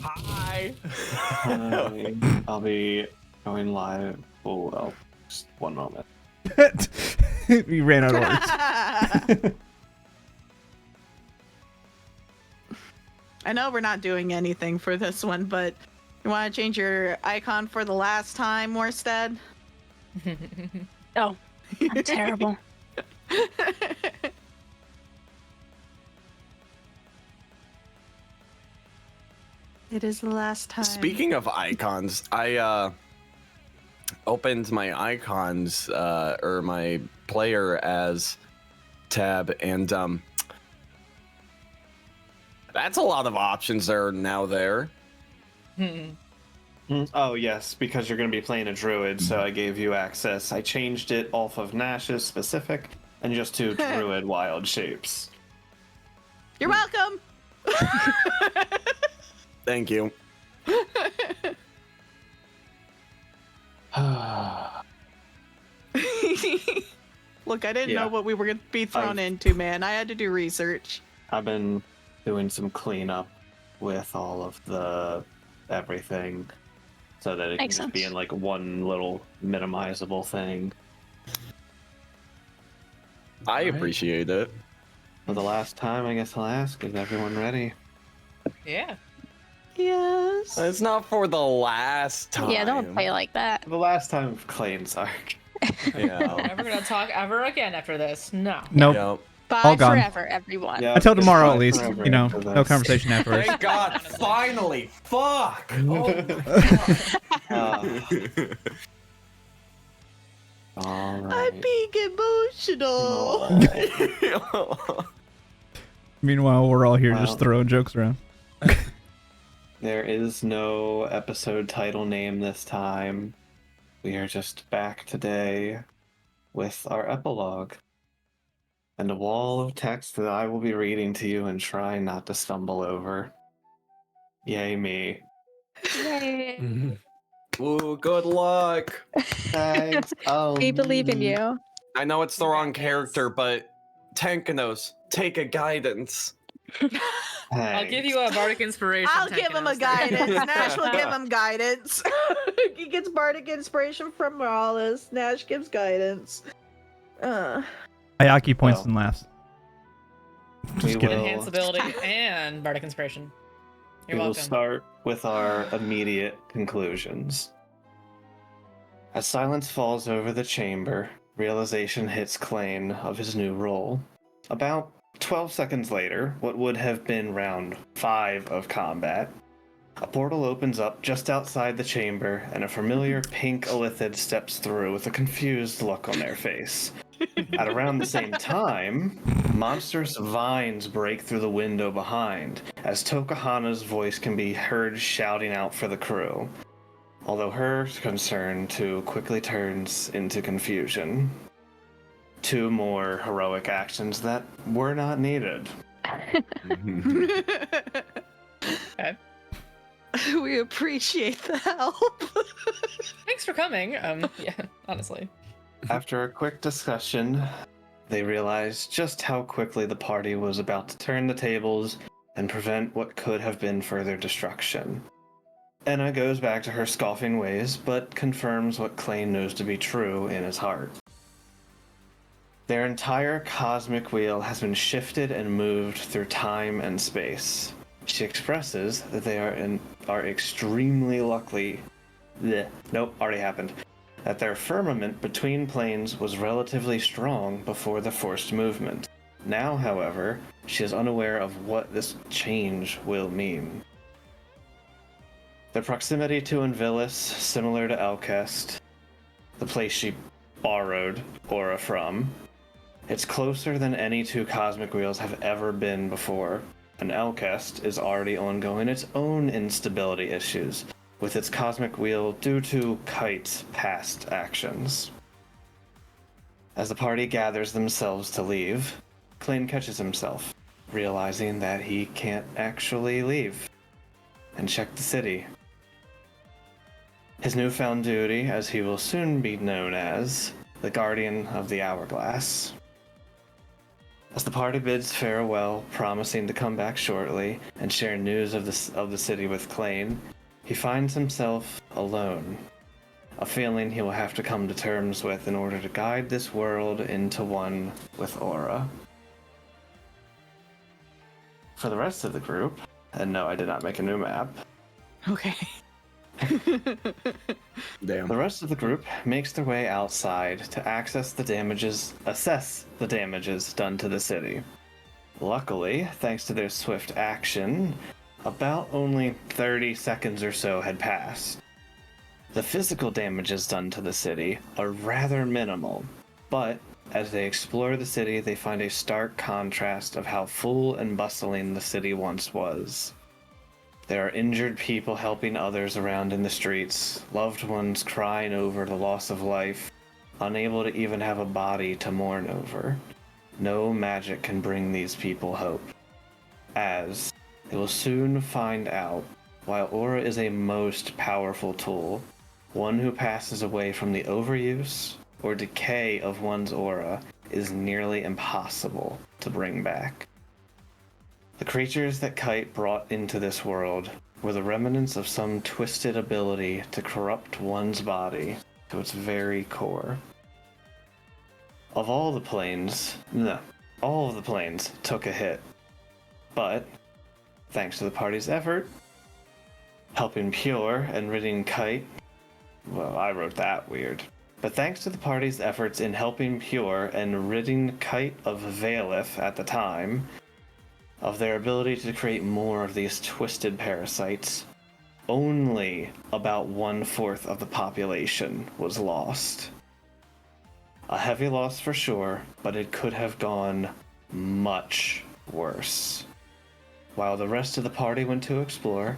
Hi. I'll be going live. Oh, well, just one moment. We ran out of words. I know we're not doing anything for this one, but you want to change your icon for the last time, Morstead? Oh, I'm terrible. It is the last time. Speaking of icons, I opened my icons or my player as tab, and that's a lot of options that are now there. Oh, yes, because you're going to be playing a druid, so I gave you access. I changed it off of Nash's specific and just to druid wild shapes. You're welcome. Thank you. Look, I didn't Yeah. know what we were going to be thrown into, man. I had to do research. I've been doing some cleanup with all of the everything so that it Makes can just be sense. in like one little minimizable thing. I appreciate it. For the last time, I guess I'll ask, is everyone ready? Yeah. Yes. It's not for the last time. Yeah, don't play like that. The last time of Klain's arc. Yeah. We're never gonna talk ever again after this. No. Nope. Yep. Bye All gone. forever, everyone. Yeah, Until tomorrow, at goodbye least. forever You know, after no this. conversation afterwards. Thank God, finally! Fuck! Uh, all right. I'm being emotional. Oh. Meanwhile, we're all here just Well. throwing jokes around. There is no episode title name this time. We are just back today with our epilogue and a wall of text that I will be reading to you and try not to stumble over. Yay me. Yay. Ooh, good luck. Thanks. Oh, We believe in you. I know it's the You wrong got this. character, but Tankanos, take a guidance. I'll give you a bardic inspiration. I'll give him a Tankanos. guidance. Nash will give him guidance. He gets bardic inspiration from Morales. Nash gives guidance. Ayaki points Well. and laughs. We Just kidding. will- Enhance ability and bardic inspiration. You're we will welcome. start with our immediate conclusions. As silence falls over the chamber, realization hits Klain of his new role. About 12 seconds later, what would have been round 5 of combat, a portal opens up just outside the chamber, and a familiar pink Illithid steps through with a confused look on their face. At around the same time, monstrous vines break through the window behind, as Tokahana's voice can be heard shouting out for the crew. Although her concern too quickly turns into confusion. 2 more heroic actions that were not needed. Okay. We appreciate the help. Thanks for coming. Yeah, honestly. After a quick discussion, they realized just how quickly the party was about to turn the tables and prevent what could have been further destruction. Enna goes back to her scoffing ways, but confirms what Klain knows to be true in his heart. Their entire cosmic wheel has been shifted and moved through time and space. She expresses that they are extremely lucky. Nope, already happened. That their firmament between planes was relatively strong before the forced movement. Now, however, she is unaware of what this change will mean. Their proximity to Invilis, similar to Elkest, the place she borrowed Aura from, it's closer than any 2 cosmic wheels have ever been before, and Elkest is already ongoing its own instability issues with its cosmic wheel due to Kite's past actions. As the party gathers themselves to leave, Klain catches himself, realizing that he can't actually leave, and check the city. His newfound duty, as he will soon be known as, the Guardian of the Hourglass. As the party bids farewell, promising to come back shortly and share news of the city with Klain, he finds himself alone, a feeling he will have to come to terms with in order to guide this world into one with Aura. For the rest of the group, and no, I did not make a new map, Okay. Damn. the rest of the group makes their way outside to assess the damages done to the city. Luckily, thanks to their swift action, about only 30 seconds or so had passed. The physical damages done to the city are rather minimal, but as they explore the city, they find a stark contrast of how full and bustling the city once was. There are injured people helping others around in the streets, loved ones crying over the loss of life, unable to even have a body to mourn over. No magic can bring these people hope, as they will soon find out, while Aura is a most powerful tool, one who passes away from the overuse or decay of one's aura is nearly impossible to bring back. The creatures that Kite brought into this world were the remnants of some twisted ability to corrupt one's body to its very core. All of the planes took a hit, but thanks to the party's effort, helping Pure and ridding Kite, well, I wrote that weird. But thanks to the party's efforts in helping Pure and ridding Kite of Valeth at the time, of their ability to create more of these twisted parasites, only about 1/4 of the population was lost. A heavy loss for sure, but it could have gone much worse. While the rest of the party went to explore,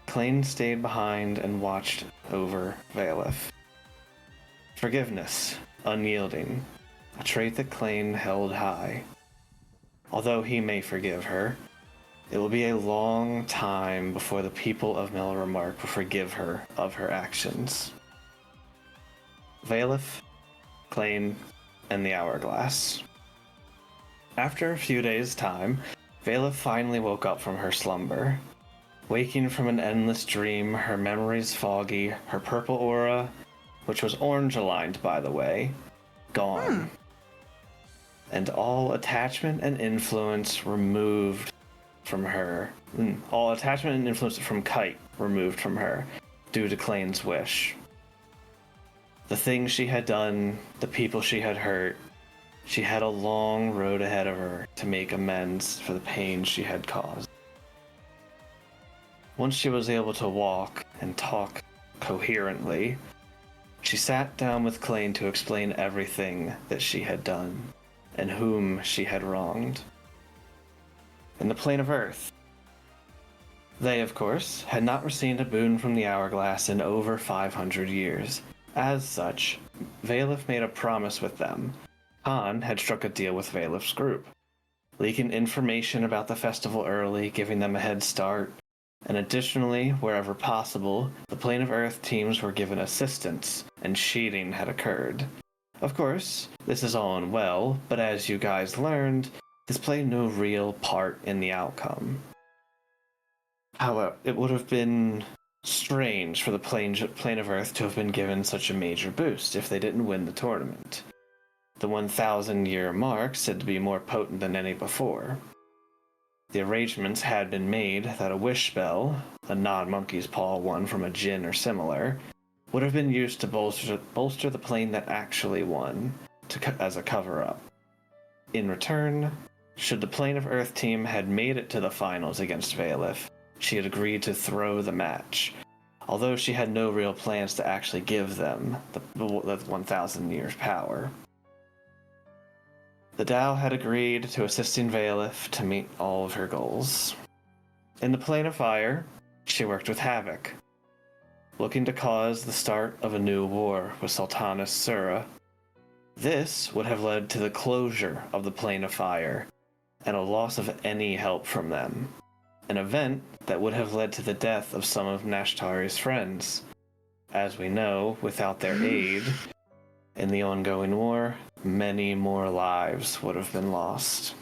Klain stayed behind and watched over Valeth. Forgiveness, unyielding, a trait that Klain held high. Although he may forgive her, it will be a long time before the people of Melramark will forgive her of her actions. Valeth, Klain, and the Hourglass. After a few days' time, Valeth finally woke up from her slumber. Waking from an endless dream, her memories foggy, her purple aura, which was orange-aligned by the way, gone. And all attachment and influence removed from her. All attachment and influence from Kite removed from her, due to Klain's wish. The things she had done, the people she had hurt, she had a long road ahead of her to make amends for the pain she had caused. Once she was able to walk and talk coherently, she sat down with Klain to explain everything that she had done and whom she had wronged. In the plane of Earth, they, of course, had not received a boon from the Hourglass in over 500 years. As such, Valeth made a promise with them. Han had struck a deal with Valeth's group, leaking information about the festival early, giving them a head start, and additionally, wherever possible, the Plane of Earth teams were given assistance, and cheating had occurred. Of course, this is all and well, but as you guys learned, this played no real part in the outcome. However, it would have been strange for the Plane of Earth to have been given such a major boost if they didn't win the tournament. The 1,000-year mark said to be more potent than any before. The arrangements had been made that a wish spell, a non-monkey's paw one from a djinn or similar, would have been used to bolster the plane that actually won, as a cover-up. In return, should the Plane of Earth team had made it to the finals against Valeth, she had agreed to throw the match, although she had no real plans to actually give them the 1,000 years power. The Tao had agreed to assisting Valeth to meet all of her goals. In the Plane of Fire, she worked with Havoc, looking to cause the start of a new war with Sultanas Sura. This would have led to the closure of the Plane of Fire and a loss of any help from them, an event that would have led to the death of some of Nashtari's friends. As we know, without their aid in the ongoing war, many more lives would have been lost.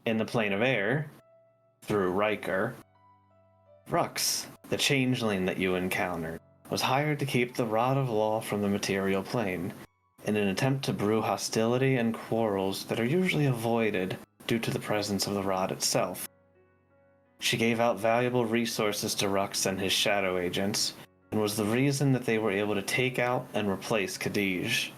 In the Plane of Air, through Riker, Rux, the changeling that you encountered, was hired to keep the Rod of Law from the material plane, in an attempt to brew hostility and quarrels that are usually avoided due to the presence of the Rod itself. She gave out valuable resources to Rux and his shadow agents, and was the reason that they were able to take out and replace Khadij,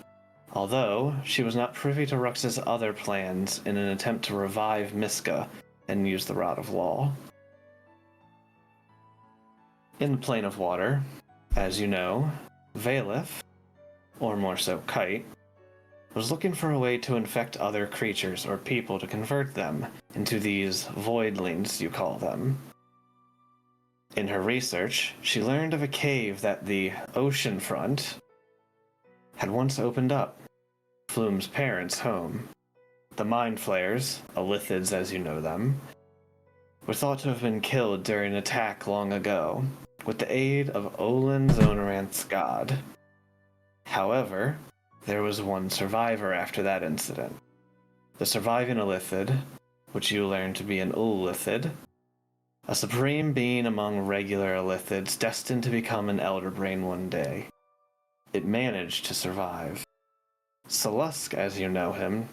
although she was not privy to Rux's other plans in an attempt to revive Miska and use the Rod of Law. In the Plane of Water, as you know, Valeth, or more so Kite, was looking for a way to infect other creatures or people to convert them into these voidlings, you call them. In her research, she learned of a cave that the ocean front had once opened up, Flume's parents' home. The Mind Flayers, Illithids as you know them, were thought to have been killed during an attack long ago, with the aid of Olin Zonaranth's god. However, there was one survivor after that incident. The surviving Illithid, which you learned to be an Ullithid, a supreme being among regular Illithids destined to become an Elder Brain one day. It managed to survive. Salusk, as you know him,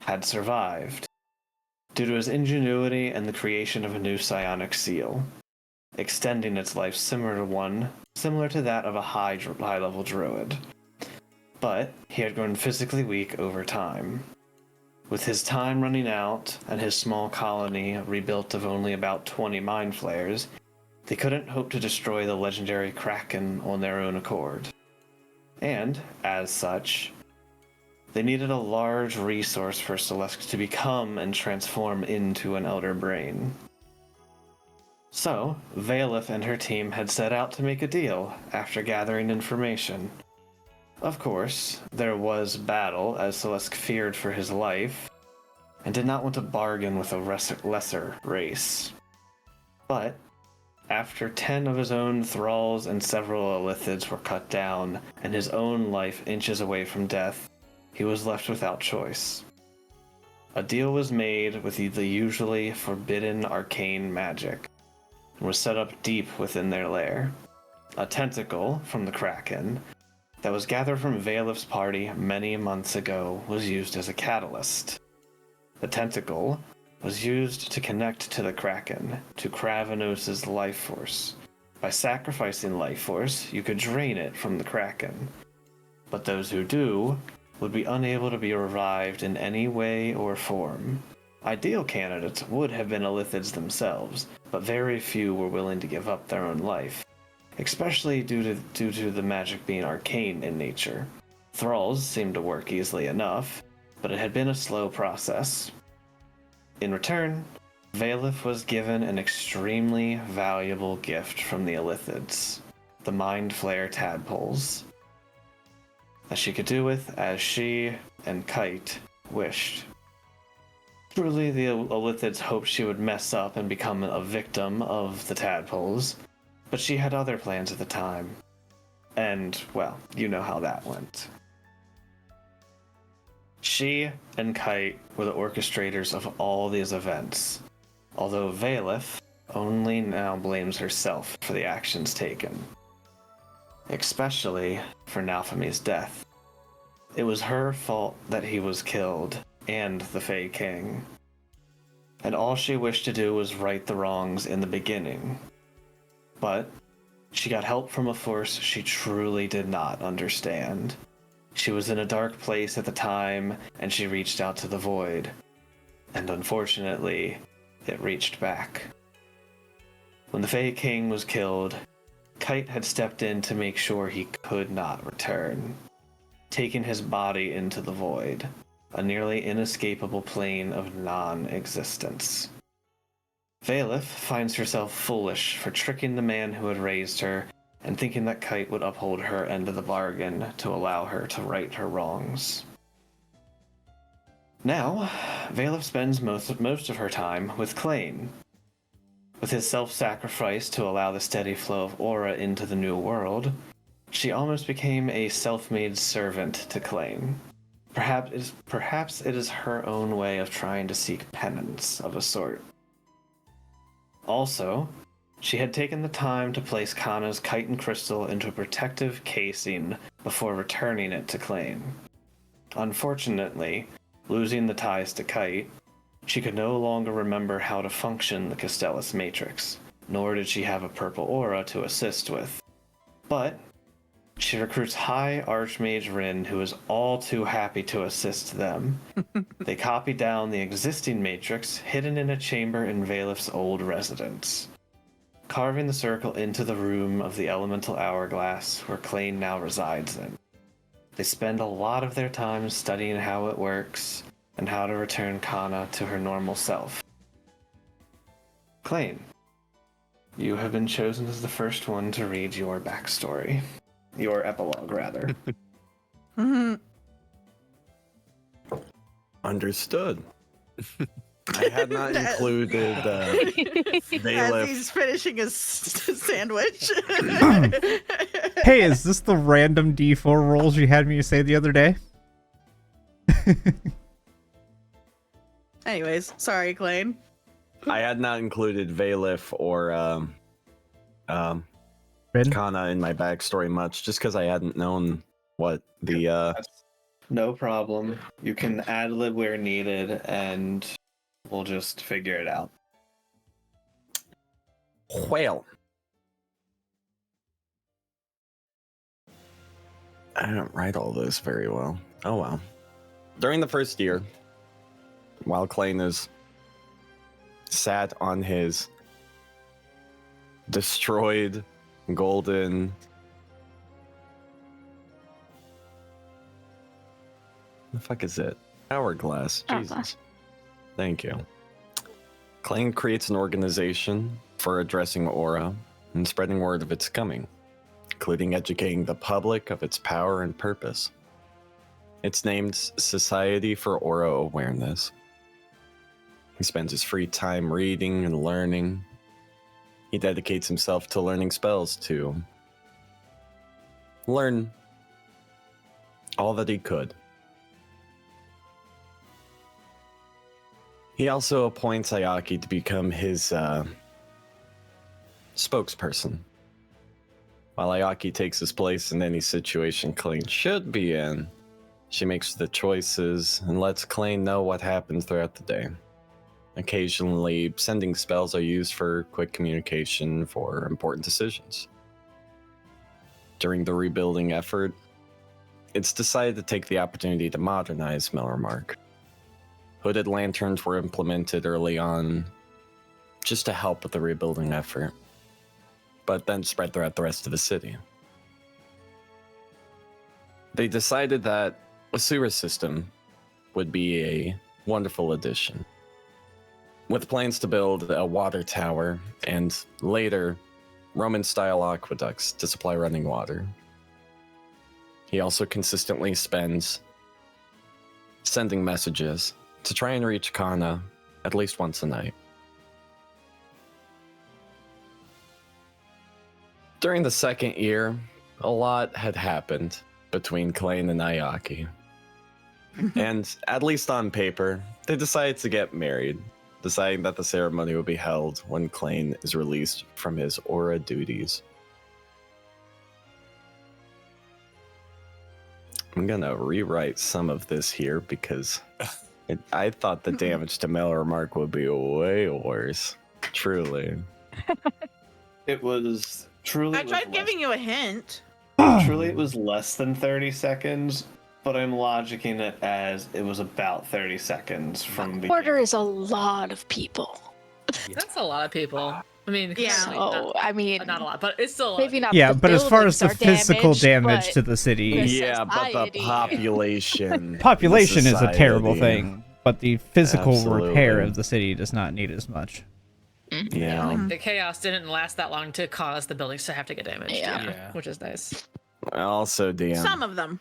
had survived, due to his ingenuity and the creation of a new psionic seal, extending its life similar to that of a high-level druid. But he had grown physically weak over time. With his time running out and his small colony rebuilt of only about 20 Mind Flayers, they couldn't hope to destroy the legendary Kraken on their own accord. And, as such, they needed a large resource for Celeste to become and transform into an Elder Brain. So, Valeth and her team had set out to make a deal after gathering information. Of course, there was battle as Celesk feared for his life and did not want to bargain with a lesser race. But, after 10 of his own thralls and several Illithids were cut down and his own life inches away from death, he was left without choice. A deal was made with the usually forbidden arcane magic and was set up deep within their lair. A tentacle from the Kraken that was gathered from Valeth's party many months ago was used as a catalyst. The tentacle was used to connect to the Kraken, to Kravanos' life force. By sacrificing life force, you could drain it from the Kraken. But those who do would be unable to be revived in any way or form. Ideal candidates would have been Illithids themselves, but very few were willing to give up their own life, especially due to the magic being arcane in nature. Thralls seemed to work easily enough, but it had been a slow process. In return, Valeth was given an extremely valuable gift from the Illithids, the Mind Flare tadpoles, that she could do with as she and Kite wished. Truly, the Illithids hoped she would mess up and become a victim of the tadpoles, but she had other plans at the time. And, well, you know how that went. She and Kite were the orchestrators of all these events, although Valeth only now blames herself for the actions taken, especially for Naofumi's death. It was her fault that he was killed, and the Fae King, and all she wished to do was right the wrongs in the beginning. But she got help from a force she truly did not understand. She was in a dark place at the time, and she reached out to the void. And unfortunately, it reached back. When the Fae King was killed, Kite had stepped in to make sure he could not return, taking his body into the void, a nearly inescapable plane of non-existence. Valeth finds herself foolish for tricking the man who had raised her and thinking that Kite would uphold her end of the bargain to allow her to right her wrongs. Now, Valeth spends most of her time with Klain. With his self-sacrifice to allow the steady flow of aura into the new world, she almost became a self-made servant to Klain. Perhaps it is her own way of trying to seek penance of a sort. Also, she had taken the time to place Kana's chitin crystal into a protective casing before returning it to Klain. Unfortunately, losing the ties to Kite, she could no longer remember how to function the Castellus matrix, nor did she have a purple aura to assist with. But she recruits High Archmage Rin, who is all too happy to assist them. They copy down the existing matrix hidden in a chamber in Valeth's old residence, carving the circle into the room of the elemental hourglass where Klain now resides in. They spend a lot of their time studying how it works and how to return Kana to her normal self. Klain, you have been chosen as the first one to read your backstory. Your epilogue, rather. Understood. I had not included As Valeth. he's finishing his sandwich. Hey, is this the random D4 rolls you had me say the other day? Anyways, sorry, Klain. I had not included Valeth or Rin? Kana in my backstory much, just because I hadn't known what the No problem. You can ad-lib where needed, and we'll just figure it out. whale. I don't write all this very well. Oh well. During the first year, while Klain is sat on his destroyed golden the fuck is it? Hourglass. Jesus. Thank you. Klain creates an organization for addressing Aura and spreading word of its coming, including educating the public of its power and purpose. It's named Society for Aura Awareness. He spends his free time reading and learning. He dedicates himself to learning spells to learn all that he could. He also appoints Ayaki to become his spokesperson. While Ayaki takes his place in any situation Klain should be in, she makes the choices and lets Klain know what happens throughout the day. Occasionally, sending spells are used for quick communication for important decisions. During the rebuilding effort, it's decided to take the opportunity to modernize Mellermark. Hooded lanterns were implemented early on just to help with the rebuilding effort, but then spread throughout the rest of the city. They decided that a sewer system would be a wonderful addition, with plans to build a water tower and later Roman-style aqueducts to supply running water. He also consistently spends sending messages to try and reach Kana at least once a night. During the second year, a lot had happened between Klain and Ayaki. And at least on paper, they decided to get married, deciding that the ceremony would be held when Klain is released from his aura duties. I'm gonna rewrite some of this here because I thought the damage to Mellermark would be way worse. Truly. It was truly. I tried giving you a hint. Truly, it was less than 30 seconds, but I'm logicking it as it was about 30 seconds from the Quarter is a lot of people. That's a lot of people. I mean, Yeah. So, I mean, not a lot, but it's still a lot. maybe not. Yeah, the but as far as the buildings are physical damage but to the city, the Yeah, but the society. population. population the is a terrible society. thing, but the physical repair Absolutely. of the city does not need as much. Yeah. The chaos didn't last that long to cause the buildings to have to get damaged. Yeah. Yeah. Which is nice. Also, DM. Some of them.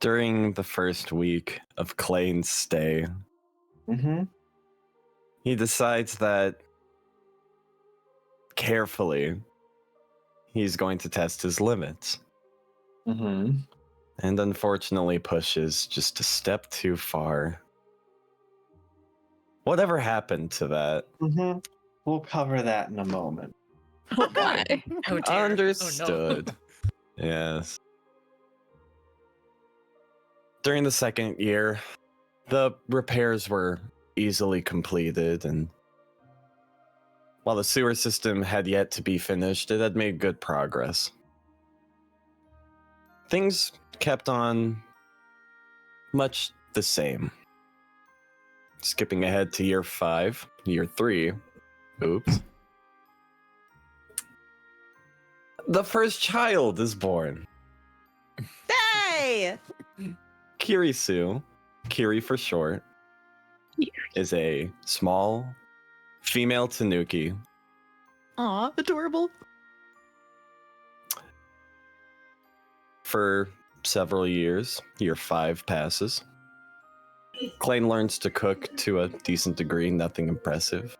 During the first week of Klain's stay, Mm-hmm. he decides that carefully he's going to test his limits. Mm-hmm. And unfortunately pushes just a step too far. Whatever happened to that? Mm-hmm. We'll cover that in a moment. Why? Oh, dear. Understood. Yes. During the second year, the repairs were easily completed, and while the sewer system had yet to be finished, it had made good progress. Things kept on much the same. Skipping ahead to year 5, year 3. Oops. The first child is born. Hey! Kirisu, Kiri for short, is a small female tanuki. Aw, adorable. For several years, year 5 passes. Klain learns to cook to a decent degree, nothing impressive,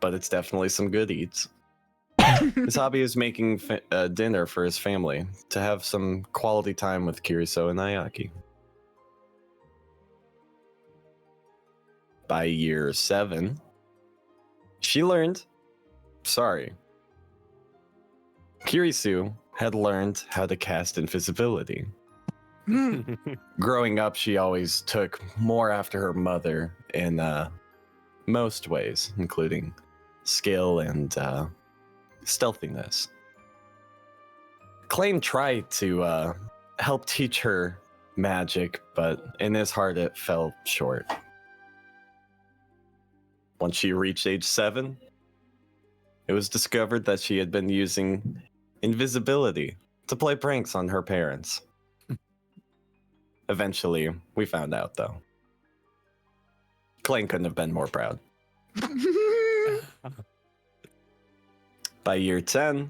but it's definitely some good eats. His hobby is making dinner for his family to have some quality time with Kiriso and Ayaki. By year 7, Kirisu had learned how to cast invisibility. Growing up, she always took more after her mother in most ways, including skill and stealthiness. Klain tried to help teach her magic, but in his heart it fell short. Once she reached age 7, it was discovered that she had been using invisibility to play pranks on her parents. Eventually, we found out, though. Klain couldn't have been more proud. By year 10,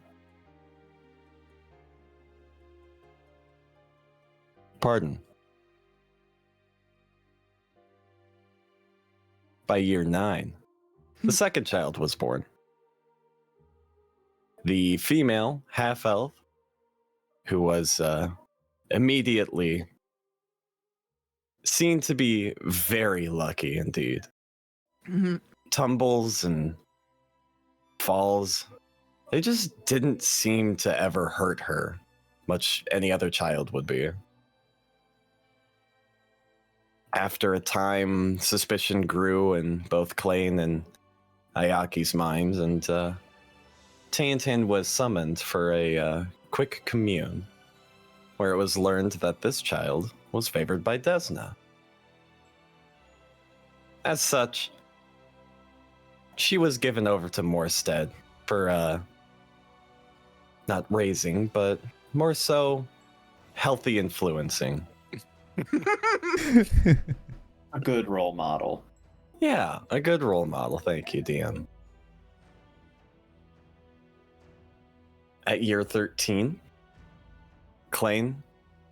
pardon. By year 9, the second child was born. The female half-elf, who was immediately seen to be very lucky indeed. Mhm. Tumbles and falls, they just didn't seem to ever hurt her, much any other child would be. After a time, suspicion grew in both Klain and Ayaki's minds, and Tantan was summoned for a quick commune, where it was learned that this child was favored by Desna. As such, she was given over to Morstead for not raising, but more so healthy influencing. A good role model. Yeah, a good role model. Thank you, DM. At year 13, Klain,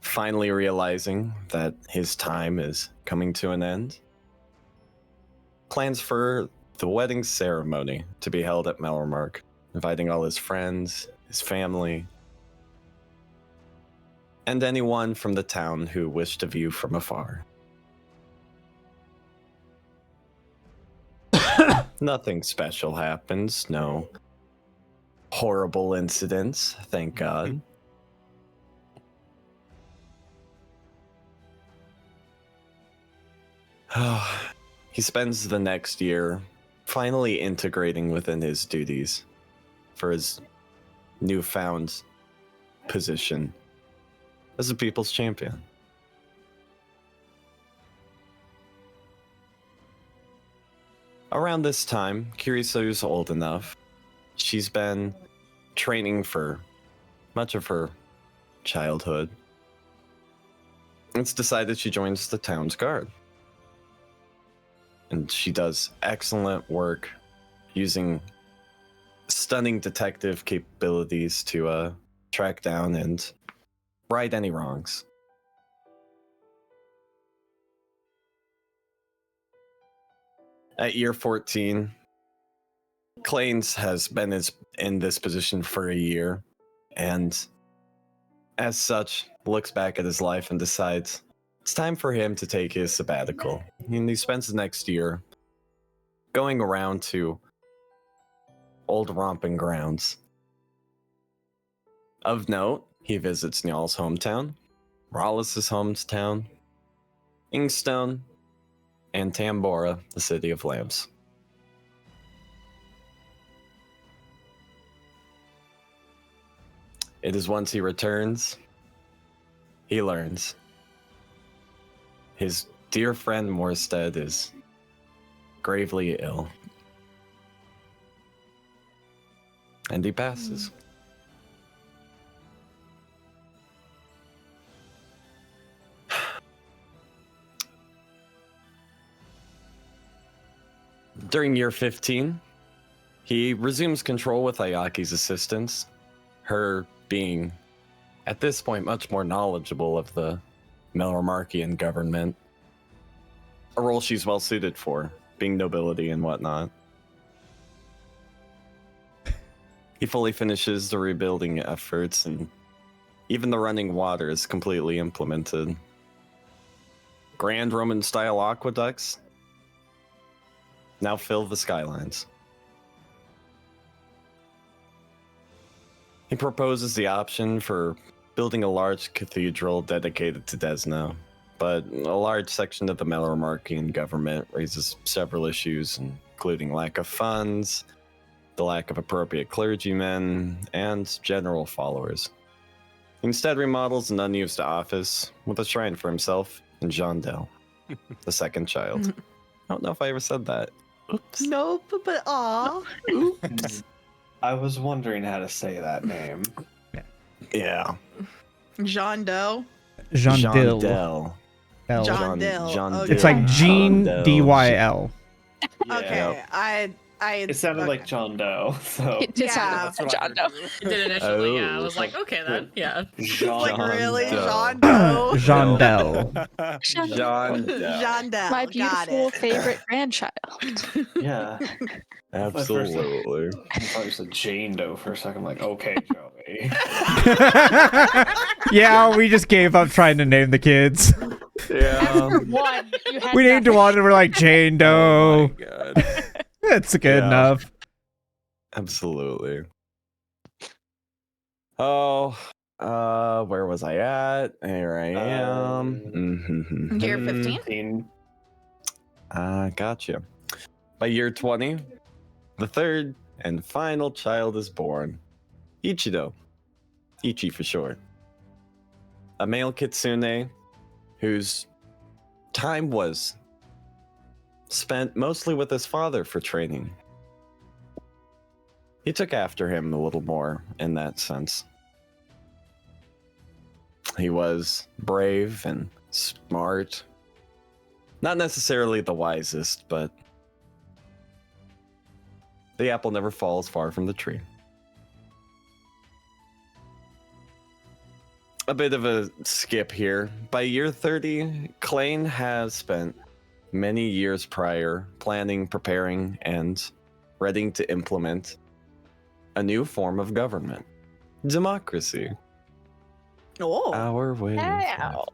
finally realizing that his time is coming to an end, plans for the wedding ceremony to be held at Melormark, inviting all his friends, his family, and anyone from the town who wished to view from afar. Nothing special happens, no horrible incidents, thank God. He spends the next year finally integrating within his duties for his newfound position as a people's champion. Around this time, Kiriso's old enough. She's been training for much of her childhood. It's decided she joins the town's guard. And she does excellent work using stunning detective capabilities to track down and right any wrongs. At year 14, Klain has been in this position for a year, and as such, looks back at his life and decides it's time for him to take his sabbatical. And he spends the next year going around to old romping grounds. Of note, he visits Njaal's hometown, Rollis' hometown, Ingstone, and Tambora, the city of lamps. It is once he returns, he learns his dear friend Morstead is gravely ill. And he passes. During year 15, he resumes control with Ayaki's assistance, her being, at this point, much more knowledgeable of the Melormarkian government, a role she's well suited for, being nobility and whatnot. He fully finishes the rebuilding efforts, and even the running water is completely implemented. Grand Roman-style aqueducts now fill the skylines. He proposes the option for building a large cathedral dedicated to Desna, but a large section of the Melormarkian government raises several issues, including lack of funds, the lack of appropriate clergymen, and general followers. He instead remodels an unused office with a shrine for himself and Terendell, the second child. I don't know if I ever said that. Oops. Nope, but aw. Oops. I was wondering how to say that name. Yeah. Jean Doe. Jean-Dil. Terendell. John Dill. John Okay. Dill. It's like Jean Terendell. D-Y-L. Okay, I It sounded like John Doe, so. It did Yeah. sound like John Doe. It did initially, yeah. I was Oh. like, okay then, yeah. Jean like really, Doe. John Doe. Jean Del. Jean Del. Jean Del. My Got beautiful it. favorite grandchild. Yeah. Absolutely. I thought you said Jane Doe for a second. I'm like, okay, Joey. Yeah, we just gave up trying to name the kids. Yeah. One. You had We named nothing. one and we're like Jane Oh Doe. my god. That's good Yeah. enough. Absolutely. Oh, where was I at? Here I am. Year Mhm. 15? Gotcha. By year 20, the third and final child is born. Ichido. Ichi for short. A male kitsune whose time was spent mostly with his father for training. He took after him a little more in that sense. He was brave and smart. Not necessarily the wisest, but the apple never falls far from the tree. A bit of a skip here. By year 30, Klain has spent many years prior planning, preparing, and ready to implement a new form of government. Democracy. Oh. Our way. Ow.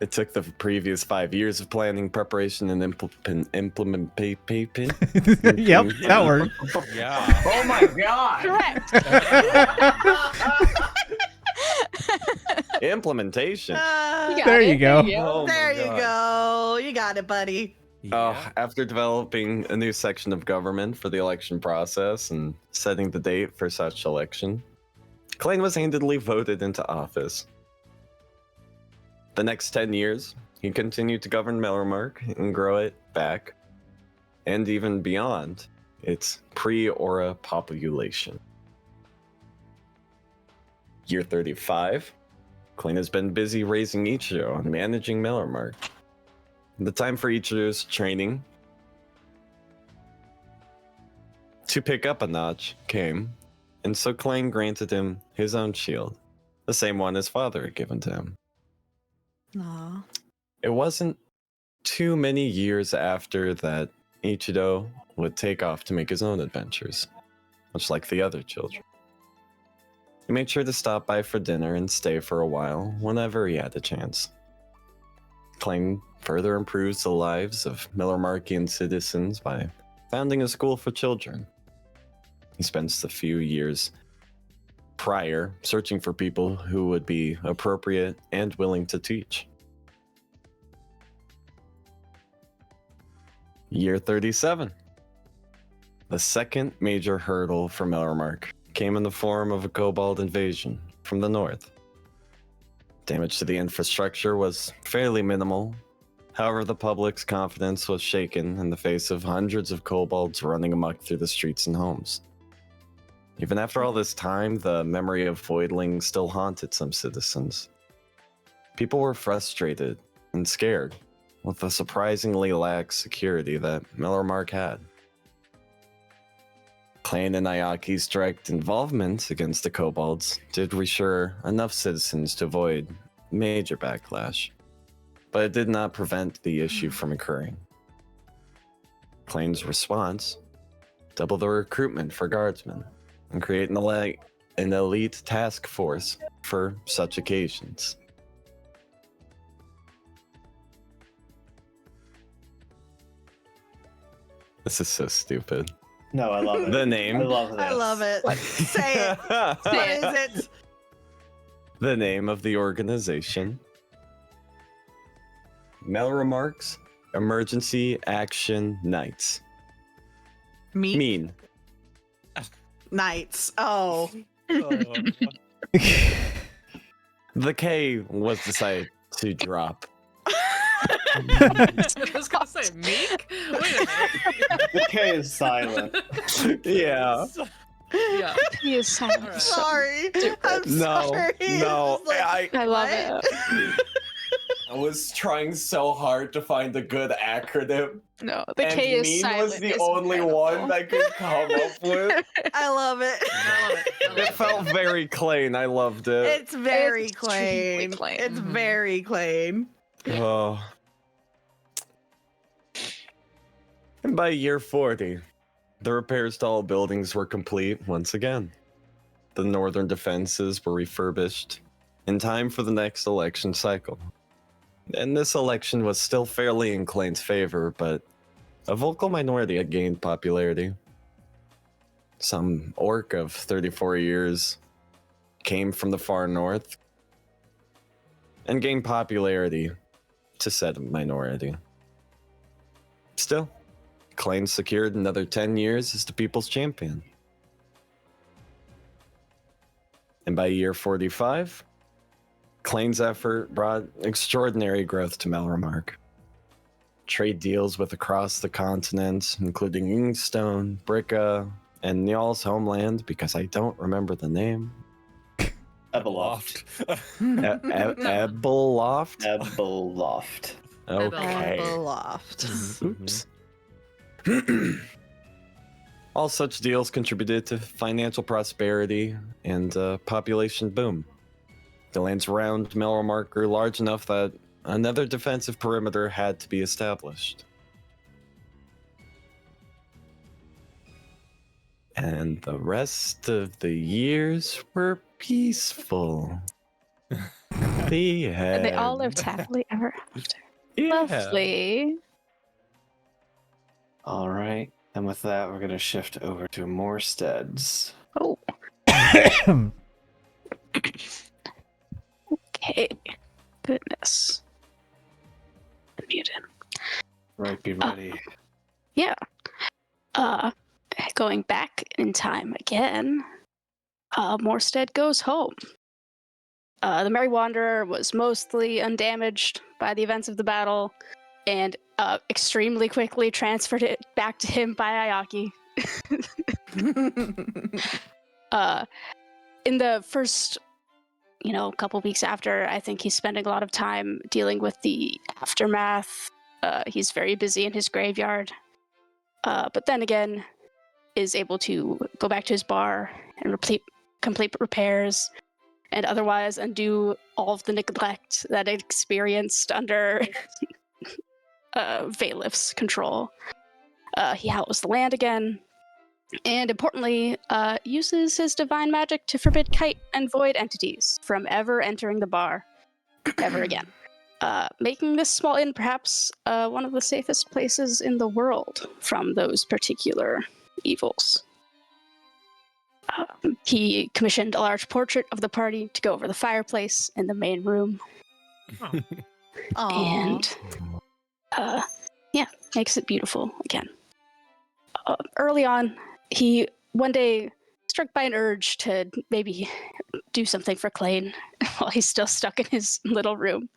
It took the previous 5 years of planning, preparation, and implementation. Yep, that worked. Yeah. Oh my god! Correct. Implementation. got There you it. go. Oh my There you God. go. You got it, buddy. After developing a new section of government for the election process and setting the date for such election, Klain was handedly voted into office. The next 10 years, he continued to govern Melromark and grow it back, and even beyond its pre-Aura population. Year 35, Klain has been busy raising Ichigo and managing Melromark. The time for Ichigo's training to pick up a notch came, and so Klain granted him his own shield, the same one his father had given to him. Aw. It wasn't too many years after that Ichido would take off to make his own adventures, much like the other children. He made sure to stop by for dinner and stay for a while whenever he had a chance. Klain further improves the lives of Millermarkian citizens by founding a school for children. He spends the few years prior searching for people who would be appropriate and willing to teach. Year 37. The second major hurdle for Melromark came in the form of a kobold invasion from the north. Damage to the infrastructure was fairly minimal. However, the public's confidence was shaken in the face of hundreds of kobolds running amok through the streets and homes. Even after all this time, the memory of Voidling still haunted some citizens. People were frustrated and scared with the surprisingly lax security that Melromark had. Klain and Ayaki's direct involvement against the kobolds did reassure enough citizens to avoid major backlash, but it did not prevent the issue from occurring. Klain's response: double the recruitment for guardsmen and create an elite task force for such occasions. This is so stupid. No, I love it. The name. I love this. I love it. Say it. What is it? The name of the organization: Melromark's Emergency Action Knights. Mean. Knights. Oh. The K was decided to drop. I was gonna say meek? Wait a minute. The K is silent. Yeah. Yeah. He is silent. Alright. So Sorry. I'm No, sorry. no. It's like, I love what? it. I was trying so hard to find a good acronym, No, the and K is mean silent. was the is only incredible. one I could come up with. I love it. I love it. I love It felt very Klain. I loved it. It's very It's extremely Klain. Klain. It's Mhm. very Klain. Oh. And by year 40, the repairs to all buildings were complete once again. The northern defenses were refurbished in time for the next election cycle. And this election was still fairly in Klain's favor, but a vocal minority had gained popularity. Some orc of 34 years came from the far north and gained popularity to said minority. Still, Klain secured another 10 years as the people's champion. And by year 45, Klain's effort brought extraordinary growth to Melremark. Trade deals with across the continent, including Ingstone, Bricka, and Njaal's homeland, because I don't remember the name. Epilogue. Ebeloft? Epiloft. Okay. Loft. Oops. All such deals contributed to financial prosperity and population boom. The lands around Melremark grew large enough that another defensive perimeter had to be established. And the rest of the years were peaceful. The And they all end. lived happily ever after. Yeah. Lovely. All right. And with that, we're going to shift over to Morstead's. Oh, okay. Goodness. Muted. Right, be ready. Yeah. Going back in time again, Morstead goes home. The Merry Wanderer was mostly undamaged by the events of the battle, and extremely quickly transferred it back to him by Ayaki. In the first, couple weeks after, I think he's spending a lot of time dealing with the aftermath. He's very busy in his graveyard. But then again, is able to go back to his bar and complete repairs and otherwise undo all of the neglect that it experienced under Valif's control. He housed the land again, and importantly, uses his divine magic to forbid kite and void entities from ever entering the bar ever again. Making this small inn perhaps one of the safest places in the world from those particular evils. He commissioned a large portrait of the party to go over the fireplace in the main room. And makes it beautiful again. Early on, he one day struck by an urge to maybe do something for Klain while he's still stuck in his little room.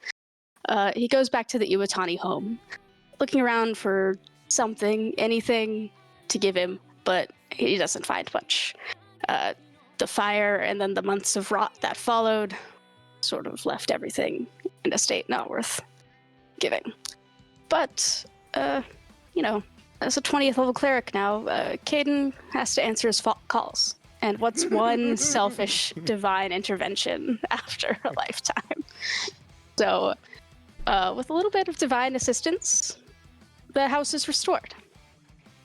He goes back to the Iwatani home, looking around for something, anything to give him, but he doesn't find much. The fire and then the months of rot that followed sort of left everything in a state not worth giving. But, as a 20th level cleric now, Caden has to answer his calls. And what's one selfish divine intervention after a lifetime? So, with a little bit of divine assistance, the house is restored.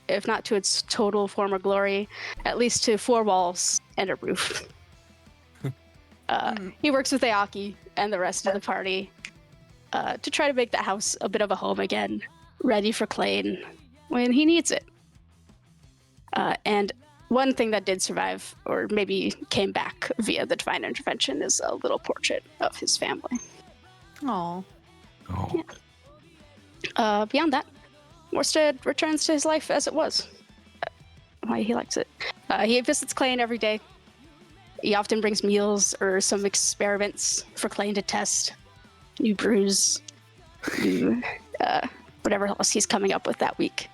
If not to its total former glory, at least to 4 walls and a roof. He works with Ayaki and the rest of the party to try to make that house a bit of a home again, ready for Klain when he needs it. And one thing that did survive, or maybe came back via the divine intervention, is a little portrait of his family. Aw. Yeah. Beyond that, Morstead returns to his life as it was. Why he likes it. He visits Klain every day. He often brings meals or some experiments for Klain to test. New brews, new whatever else he's coming up with that week.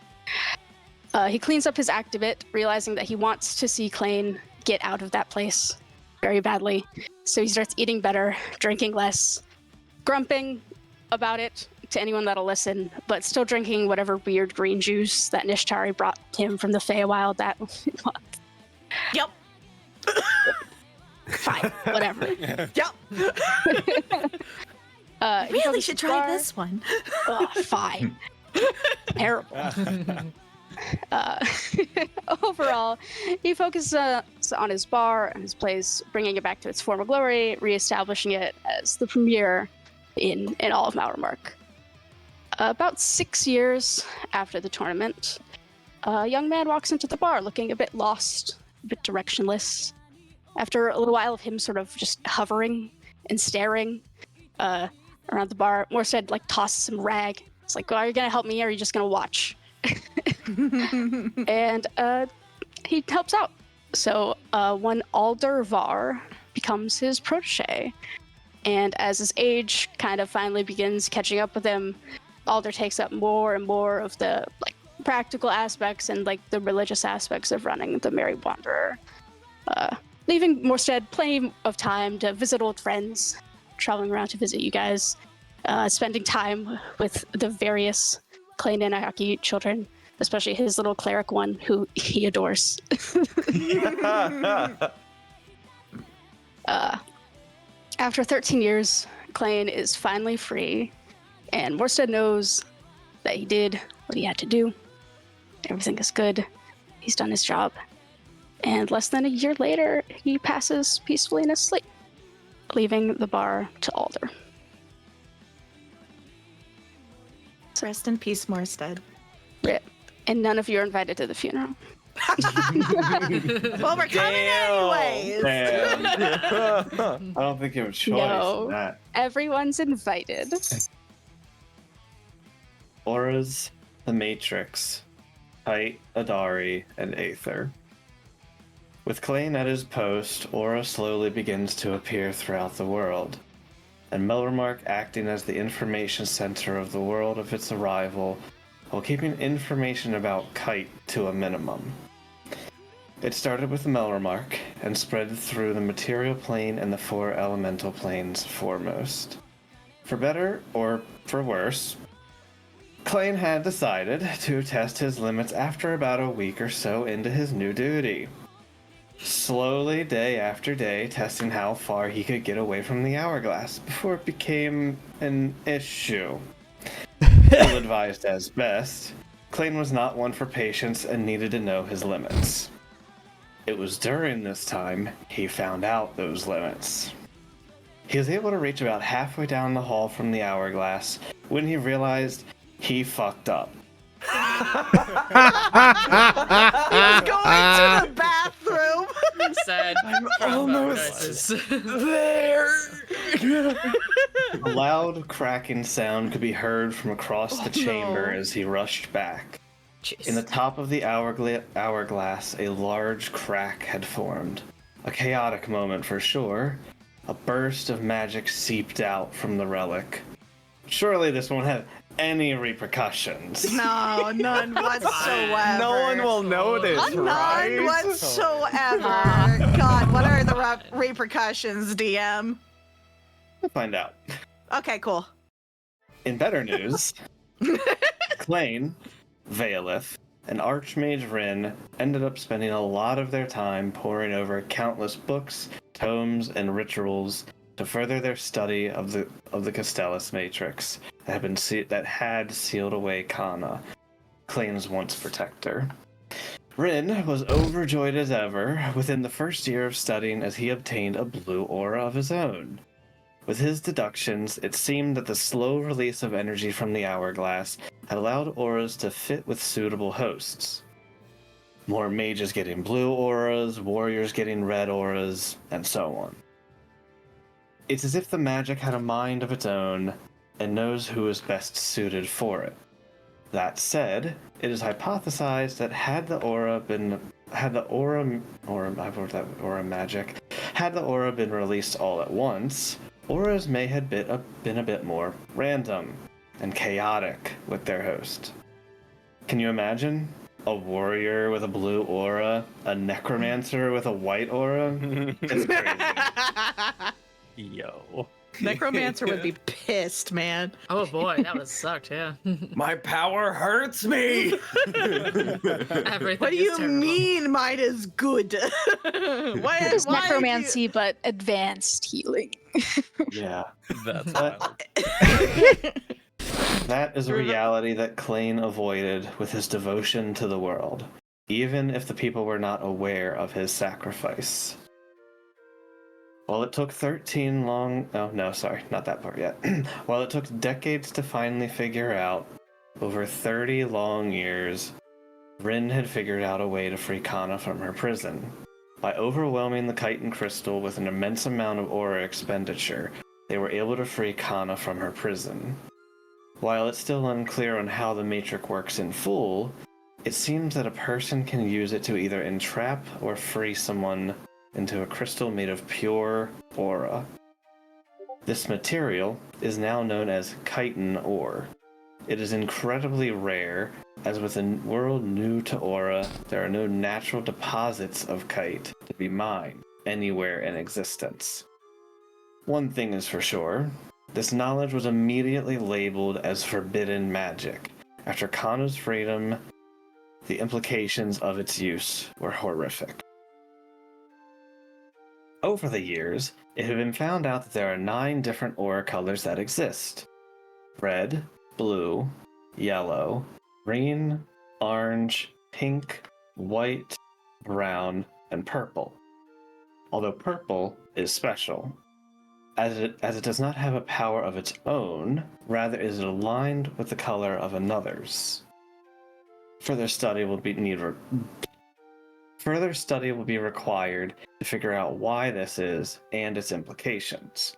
He cleans up his act a bit, realizing that he wants to see Klain get out of that place very badly. So he starts eating better, drinking less, grumping, about it to anyone that'll listen, but still drinking whatever weird green juice that Nishtari brought him from the Feywild that month. Yep. Fine, whatever. Yep. He Really focuses should his try bar- this one. Oh, fine. Terrible. Overall, he focuses on his bar and his place, bringing it back to its former glory, reestablishing it as the premier in all of Malramark. About 6 years after the tournament, a young man walks into the bar looking a bit lost, a bit directionless. After a little while of him sort of just hovering and staring around the bar, Morstead tosses him a rag. It's like, are you gonna help me or are you just gonna watch? And he helps out. So one Alder Var becomes his protege. And as his age kind of finally begins catching up with him, Alder takes up more and more of the practical aspects and the religious aspects of running the Merry Wanderer, leaving Morstead plenty of time to visit old friends, traveling around to visit you guys, spending time with the various Klain and Ayaki children, especially his little cleric one who he adores. After 13 years, Klain is finally free, and Morstead knows that he did what he had to do. Everything is good. He's done his job. And less than a year later, he passes peacefully in his sleep, leaving the bar to Alder. Rest in peace, Morstead. Rip. And none of you are invited to the funeral. Well, we're coming anyways. Damn. I don't think you have a choice No. in that. Everyone's invited. Auras, the Matrix, Kite, Adari, and Aether. With Klain at his post, Aura slowly begins to appear throughout the world, and Melremark acting as the information center of the world of its arrival, while keeping information about Kite to a minimum. It started with Melremark and spread through the material plane and the 4 elemental planes foremost. For better or for worse, Klain had decided to test his limits after about a week or so into his new duty. Slowly, day after day, testing how far he could get away from the hourglass before it became an issue. Ill-advised as best, Klain was not one for patience and needed to know his limits. It was during this time he found out those limits. He was able to reach about halfway down the hall from the hourglass when he realized he fucked up. He was going to the bathroom. Sad. almost there. A loud cracking sound could be heard from across the chamber no. as he rushed back. Jeez. In the top of the hourglass, a large crack had formed. A chaotic moment for sure. A burst of magic seeped out from the relic. Surely this won't have any repercussions. No, none whatsoever. No one will notice, None right? whatsoever. God, what are the repercussions, DM? We'll find out. Okay, cool. In better news, Klain, Veilith, and Archmage Rin ended up spending a lot of their time poring over countless books, tomes, and rituals to further their study of the Castellus Matrix that had sealed away Kana, Klain's once protector. Rin was overjoyed as ever within the first year of studying as he obtained a blue aura of his own. With his deductions, it seemed that the slow release of energy from the hourglass had allowed auras to fit with suitable hosts. More mages getting blue auras, warriors getting red auras, and so on. It's as if the magic had a mind of its own and knows who is best suited for it. That said, it is hypothesized that had the aura been released all at once, auras may have been a bit more random and chaotic with their host. Can you imagine? A warrior with a blue aura, a necromancer with a white aura? It's crazy. Yo. Necromancer would be pissed, man. Oh boy, that was sucked. Yeah. My power hurts me. Everything What do is you terrible. mean mine is good? why, It's why necromancy, but advanced healing. Yeah. That's But- wild. That is a reality that Klain avoided with his devotion to the world, even if the people were not aware of his sacrifice. While it took 13 long... Oh, no, sorry, not that part yet. While it took decades to finally figure out, over 30 long years, Rin had figured out a way to free Kana from her prison. By overwhelming the chitin crystal with an immense amount of aura expenditure, they were able to free Kana from her prison. While it's still unclear on how the matrix works in full, it seems that a person can use it to either entrap or free someone into a crystal made of pure aura. This material is now known as chitin ore. It is incredibly rare, as with a world new to aura, there are no natural deposits of chite to be mined anywhere in existence. One thing is for sure, this knowledge was immediately labeled as forbidden magic. After Kana's freedom, the implications of its use were horrific. Over the years, it had been found out that there are 9 different aura colors that exist. Red, blue, yellow, green, orange, pink, white, brown, and purple. Although purple is special, as it does not have a power of its own, rather is it aligned with the color of another's. Further study will be required to figure out why this is and its implications.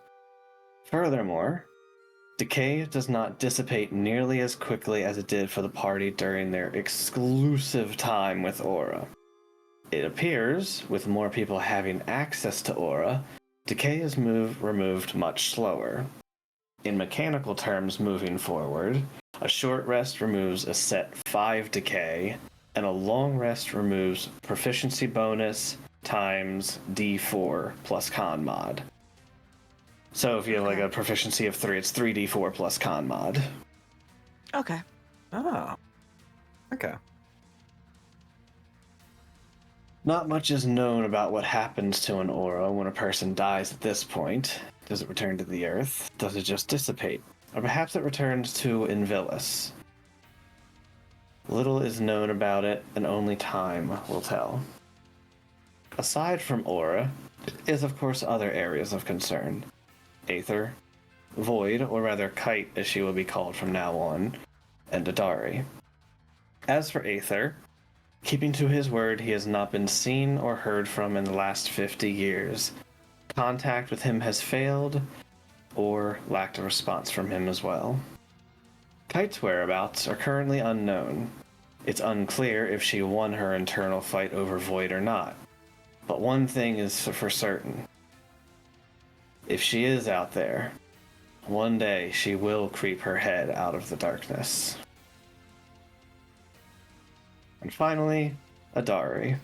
Furthermore, decay does not dissipate nearly as quickly as it did for the party during their exclusive time with aura. It appears, with more people having access to aura, decay is removed much slower. In mechanical terms moving forward, a short rest removes a set 5 decay, and a long rest removes proficiency bonus times D4 plus con mod. So if you have like a proficiency of 3, it's 3d4 plus con mod. Okay. Oh. Okay. Not much is known about what happens to an aura when a person dies at this point. Does it return to the earth? Does it just dissipate? Or perhaps it returns to Invilis? Little is known about it, and only time will tell. Aside from aura, is of course other areas of concern. Aether, Void, or rather Kite as she will be called from now on, and Adari. As for Aether, keeping to his word, he has not been seen or heard from in the last 50 years. Contact with him has failed, or lacked a response from him as well. Kite's whereabouts are currently unknown. It's unclear if she won her internal fight over Void or not. But one thing is for certain. If she is out there, one day she will creep her head out of the darkness. And finally, Adari.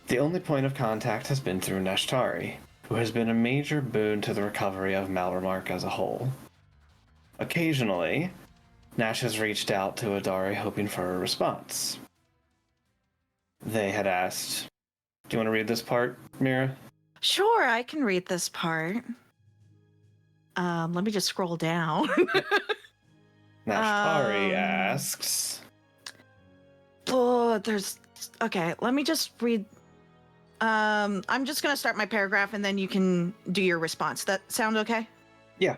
The only point of contact has been through Nashtari, who has been a major boon to the recovery of Malramark as a whole. Occasionally, Nash has reached out to Adari hoping for a response. They had asked, do you want to read this part, Mira? Sure, I can read this part. Let me just scroll down. Nashtari asks... Oh, okay, let me just read. I'm just gonna start my paragraph and then you can do your response. That sound okay? Yeah.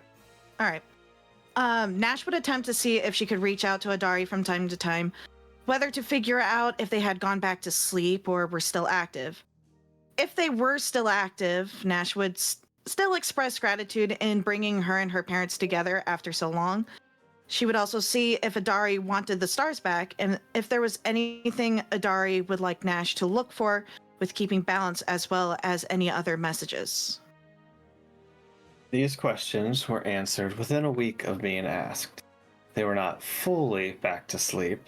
All right. Nash would attempt to see if she could reach out to Adari from time to time, whether to figure out if they had gone back to sleep or were still active. If they were still active, Nash would still express gratitude in bringing her and her parents together after so long. She would also see if Adari wanted the stars back and if there was anything Adari would like Nash to look for with keeping balance as well as any other messages. These questions were answered within a week of being asked. They were not fully back to sleep.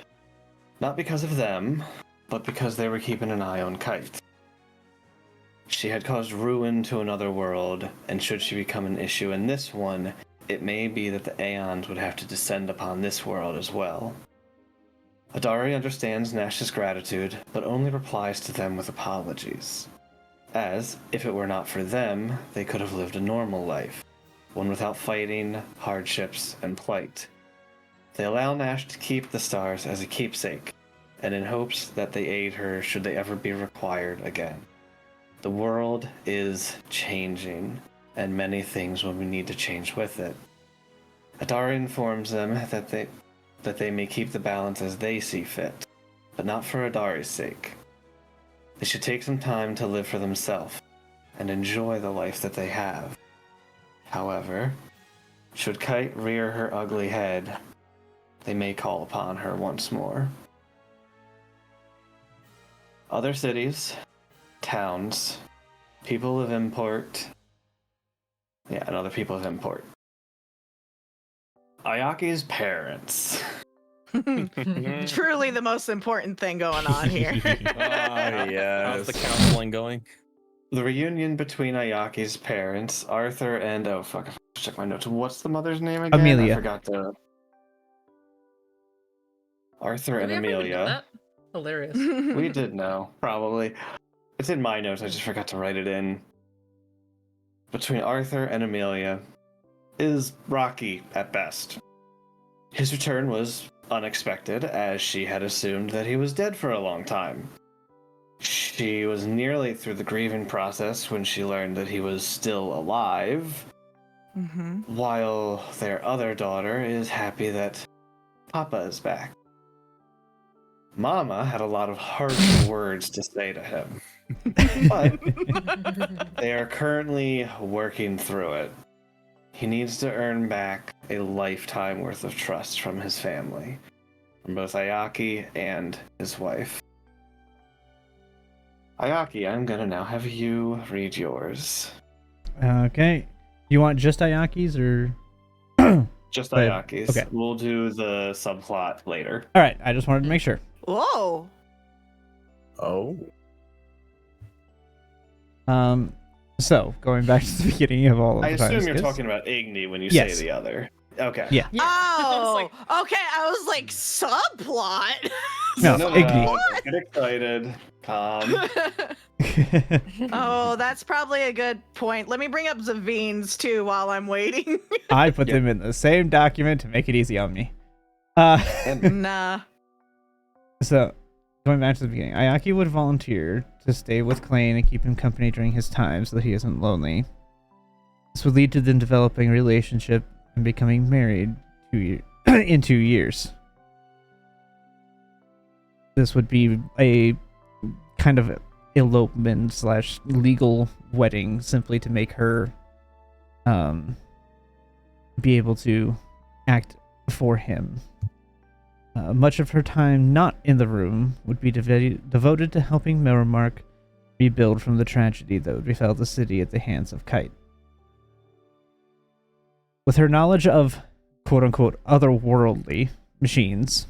Not because of them, but because they were keeping an eye on Kite. She had caused ruin to another world, and should she become an issue in this one, it may be that the Aeons would have to descend upon this world as well. Adari understands Nash's gratitude, but only replies to them with apologies. As, if it were not for them, they could have lived a normal life, one without fighting, hardships, and plight. They allow Nash to keep the stars as a keepsake, and in hopes that they aid her should they ever be required again. The world is changing, and many things will need to change with it. Adari informs them that they may keep the balance as they see fit, but not for Adari's sake. They should take some time to live for themselves and enjoy the life that they have. However, should Kite rear her ugly head, they may call upon her once more. Other cities, towns, people of import. Yeah, and other people of import. Ayaki's parents. Truly the most important thing going on here. Yes. How's the counseling going? The reunion between Ayaki's parents, Arthur and I have to check my notes. What's the mother's name again? Amelia. I forgot to. Arthur and Did we ever even know Amelia. that? Hilarious. We did know, probably. It's in my notes, I just forgot to write it in. Between Arthur and Amelia is rocky at best. His return was unexpected, as she had assumed that he was dead for a long time. She was nearly through the grieving process when she learned that he was still alive, while their other daughter is happy that Papa is back. Mama had a lot of harsh words to say to him, but they are currently working through it. He needs to earn back a lifetime worth of trust from his family, from both Ayaki and his wife. Ayaki, I'm gonna now have you read yours. Okay. You want just Ayaki's or? Just Right. Ayaki's. Okay. We'll do the subplot later. All right. I just wanted to make sure. Whoa. Oh. So going back to the beginning of all of I the assume you're Times talking about Igni when you Yes. say the other. Okay. Yeah. Yeah. I was Oh, like, okay. I was like, subplot. No, No, Igni. don't get excited. Gifts. Oh, that's probably a good point. Let me bring up Zavines too while I'm waiting. I put them in the same document to make it easy on me. Nah. So, going back to the beginning, Ayaki would volunteer to stay with Klain and keep him company during his time so that he isn't lonely. This would lead to them developing a relationship and becoming married in 2 years. This would be a kind of elopement / legal wedding simply to make her be able to act for him. Much of her time not in the room would be devoted to helping Merrimark rebuild from the tragedy that would befell the city at the hands of Kite. With her knowledge of quote-unquote otherworldly machines,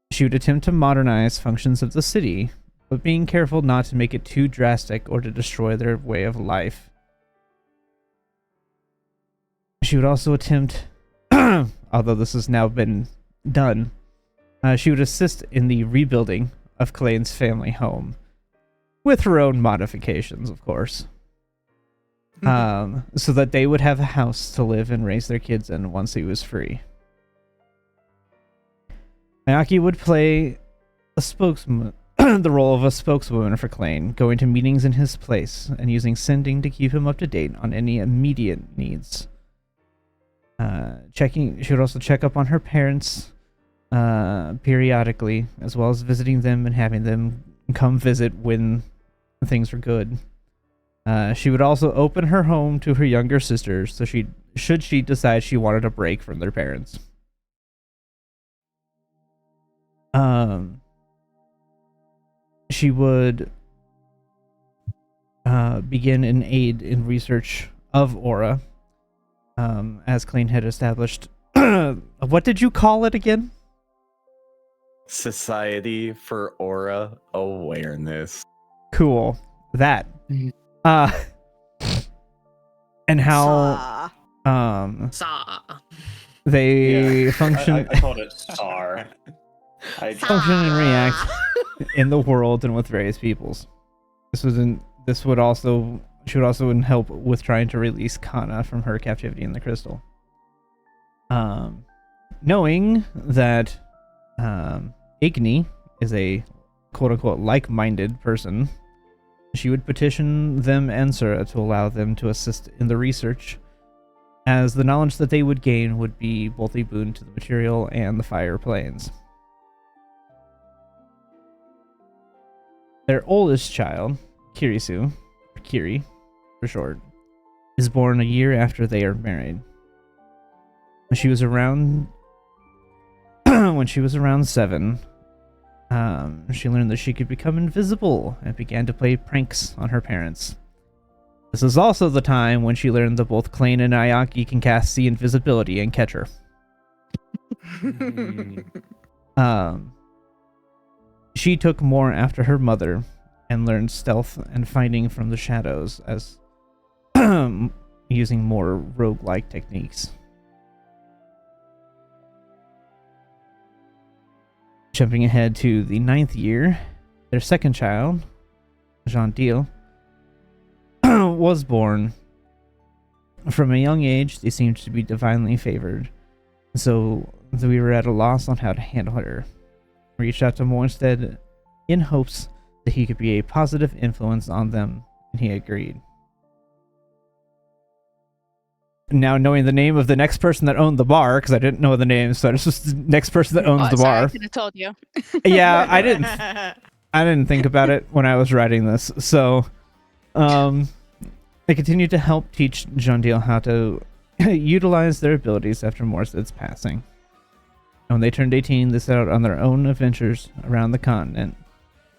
she would attempt to modernize functions of the city, but being careful not to make it too drastic or to destroy their way of life. She would also attempt, although this has now been done, she would assist in the rebuilding of Klain's family home, with her own modifications, of course, so that they would have a house to live and raise their kids in once he was free. Ayaki would play a spokesman, the role of a spokeswoman for Klain, going to meetings in his place and using sending to keep him up to date on any immediate needs. She would also check up on her parents periodically, as well as visiting them and having them come visit when things were good. She would also open her home to her younger sisters, so should she decide she wanted a break from their parents. She would begin an aid in research of Aura, as Klain had established. What did you call it again? Society for Aura Awareness. Cool. that. Mhm. And how Saw. they function I called it SAR. function and react in the world and with various peoples. She would also help with trying to release Kana from her captivity in the crystal. Knowing that Igni is a quote-unquote like-minded person, she would petition them and Sura to allow them to assist in the research, as the knowledge that they would gain would be both a boon to the material and the fire planes. Their oldest child, Kirisu, or Kiri for short, is born a year after they are married. When she was around 7, she learned that she could become invisible and began to play pranks on her parents. This is also the time when she learned that both Klain and Ayaki can cast see invisibility and catch her. She took more after her mother and learned stealth and finding from the shadows, as using more roguelike techniques. Jumping ahead to the 9th year, their second child, Terendell, was born. From a young age, they seemed to be divinely favored, so we were at a loss on how to handle her. We reached out to Mornstead in hopes that he could be a positive influence on them, and he agreed. Now, knowing the name of the next person that owned the bar, because I didn't know the name, so this was the next person that owns the sorry, bar. I could have told you. Yeah, I didn't think about it when I was writing this. So, they continued to help teach Terendell how to utilize their abilities after Morstead's passing. When they turned 18, they set out on their own adventures around the continent,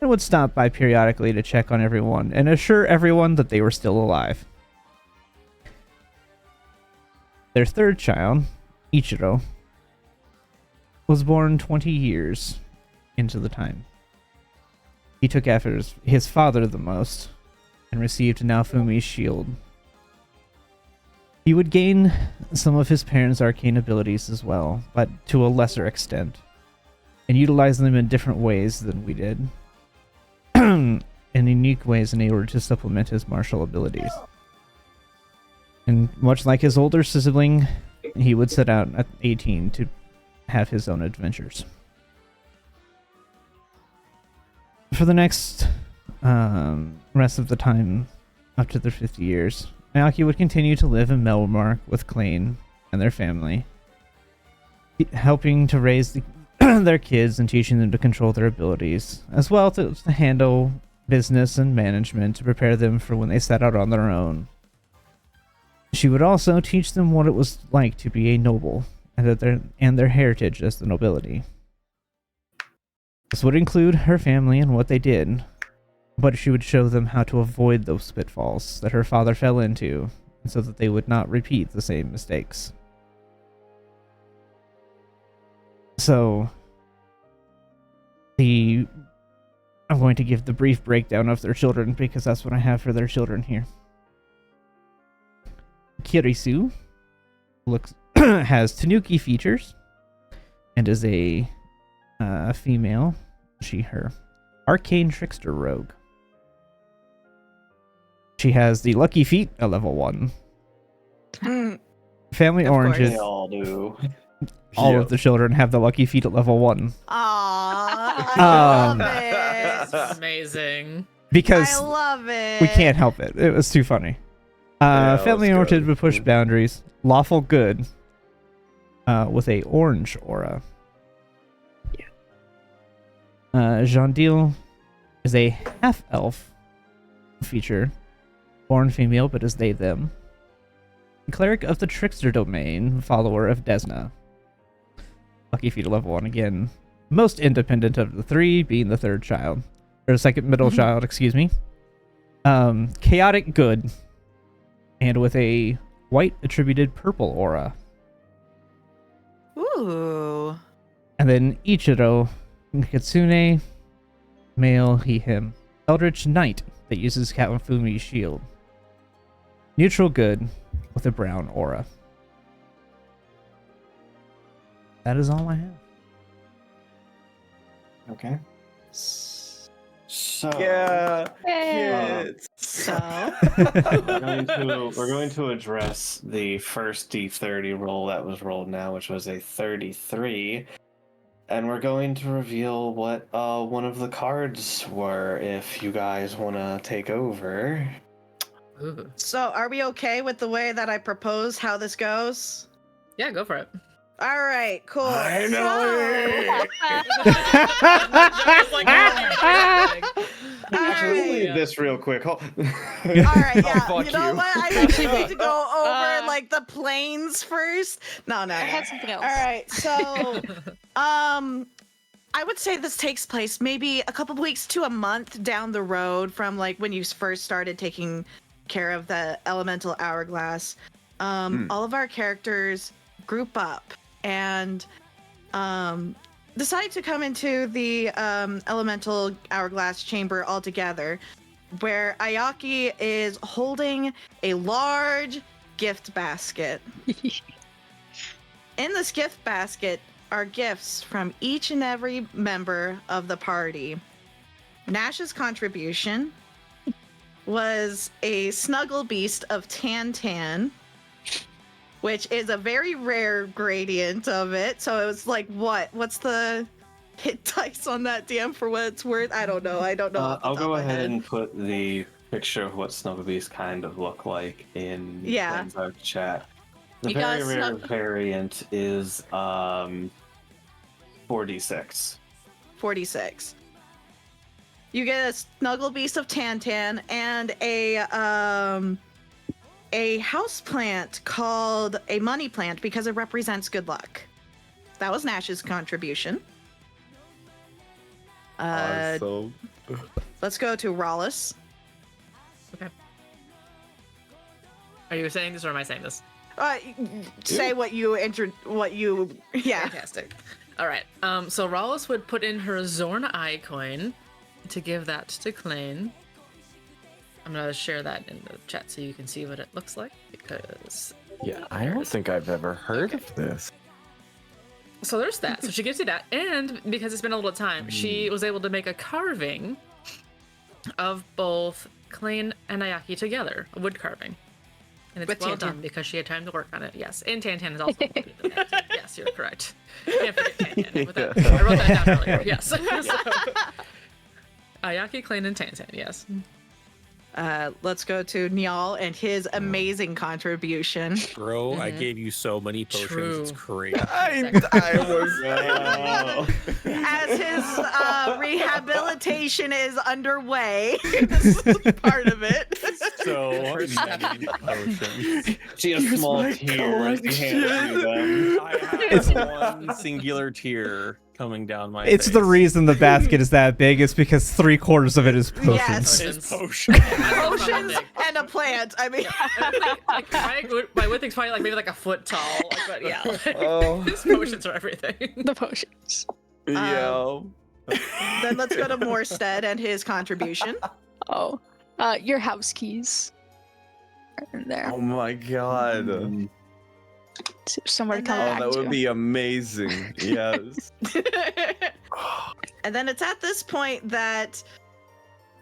and would stop by periodically to check on everyone and assure everyone that they were still alive. Their third child, Ichiro, was born 20 years into the time. He took after his father the most, and received Naofumi's shield. He would gain some of his parents' arcane abilities as well, but to a lesser extent, and utilize them in different ways than we did, in unique ways in order to supplement his martial abilities. And much like his older sibling, he would set out at 18 to have his own adventures. For the next rest of the time, up to their 50 years, Ayaki would continue to live in Melmark with Klain and their family, helping to raise their kids and teaching them to control their abilities, as well to handle business and management to prepare them for when they set out on their own. She would also teach them what it was like to be a noble, and their heritage as the nobility. This would include her family and what they did, but she would show them how to avoid those pitfalls that her father fell into, so that they would not repeat the same mistakes. So, I'm going to give the brief breakdown of their children, because that's what I have for their children here. Kirisu has tanuki features and is a female, she/her, arcane trickster rogue. She has the lucky feet at level 1. Family Of oranges. They all do. All of the children have the lucky feet at level 1. Aww, I love This it. is amazing. Because I love it. we can't help it. It was too funny. Yeah, Family let's oriented go. would push boundaries. Lawful good. With a orange aura. Terendell is a half-elf feature. Born female, but is they, them. Cleric of the Trickster domain, follower of Desna. Lucky feet at level 1 again. Most independent of the 3, being the third child. Or the second middle child, excuse me. Chaotic good. And with a white attributed purple aura. Ooh. And then Ichiro, Kitsune, male, he, him. Eldritch Knight, that uses Katafumi's shield. Neutral good with a brown aura. That is all I have. Okay. So Yeah. Yay. So, we're going to address the first D30 roll that was rolled now, which was a 33. And we're going to reveal what one of the cards were if you guys want to take over. Ooh. so are we okay with the way that I propose how this goes? Yeah, go for it. All right, cool. I know Just like Actually, we'll right. leave this real quick. All right, yeah. fuck You know you. what? I actually need to go over like the planes first. No. I had something else. All right, so I would say this takes place maybe a couple weeks to a month down the road from like when you first started taking care of the elemental hourglass. All of our characters group up and decide to come into the elemental hourglass chamber all together, where Ayaki is holding a large gift basket. In this gift basket are gifts from each and every member of the party. Nash's contribution was a snuggle beast of Tan, which is a very rare gradient of it. So it was like, what's the hit dice on that, DM, for what it's worth? I don't know. off the I'll top go of my ahead head. and put the picture of what Snugglebeast kind of look like in Klain's chat. The You got very rare Snug- variant is 4d6. 46. You get a snuggle beast of Tan and a house plant called a money plant because it represents good luck. That was Nash's contribution. Awesome. Let's go to Rollis. Okay. Are you saying this or am I saying this? Say what you yeah. Fantastic. All right. So Rollis would put in her Zorn Eye coin to give that to Klain. I'm gonna share that in the chat so you can see what it looks like because Yeah, I don't think I've ever heard of this. so there's that. So she gives you that, and because it's been a little time, she was able to make a carving of both Klain and Ayaki together, a wood carving. And it's With well Tantan. done because she had time to work on it. Yes, and Tantan is also included in that. Yes, you're correct. Can't forget Tantan. With that, I wrote that down earlier. Yes. So, Ayaki, Klain, and Tantan. Yes. Let's go to Nyal and his amazing contribution. Bro, I gave you so many potions. True. It's crazy. I was. As his rehabilitation is underway, this is part of it. So many potions. She has Here's small my tears. You can't see them. I have one singular tear coming down my It's face. the reason the basket is that big. It's because 3/4 of it is potions. Yes. It's potions. Potions and a plant. I mean, Like, my width is probably like maybe like a foot tall. Like, but yeah, Oh. his potions are everything. The potions. Yeah. then let's go to Morstead and his contribution. Oh, your house keys are in there. Oh my god. So somewhere to And come then- back that to. would be amazing. Yes. And then it's at this point that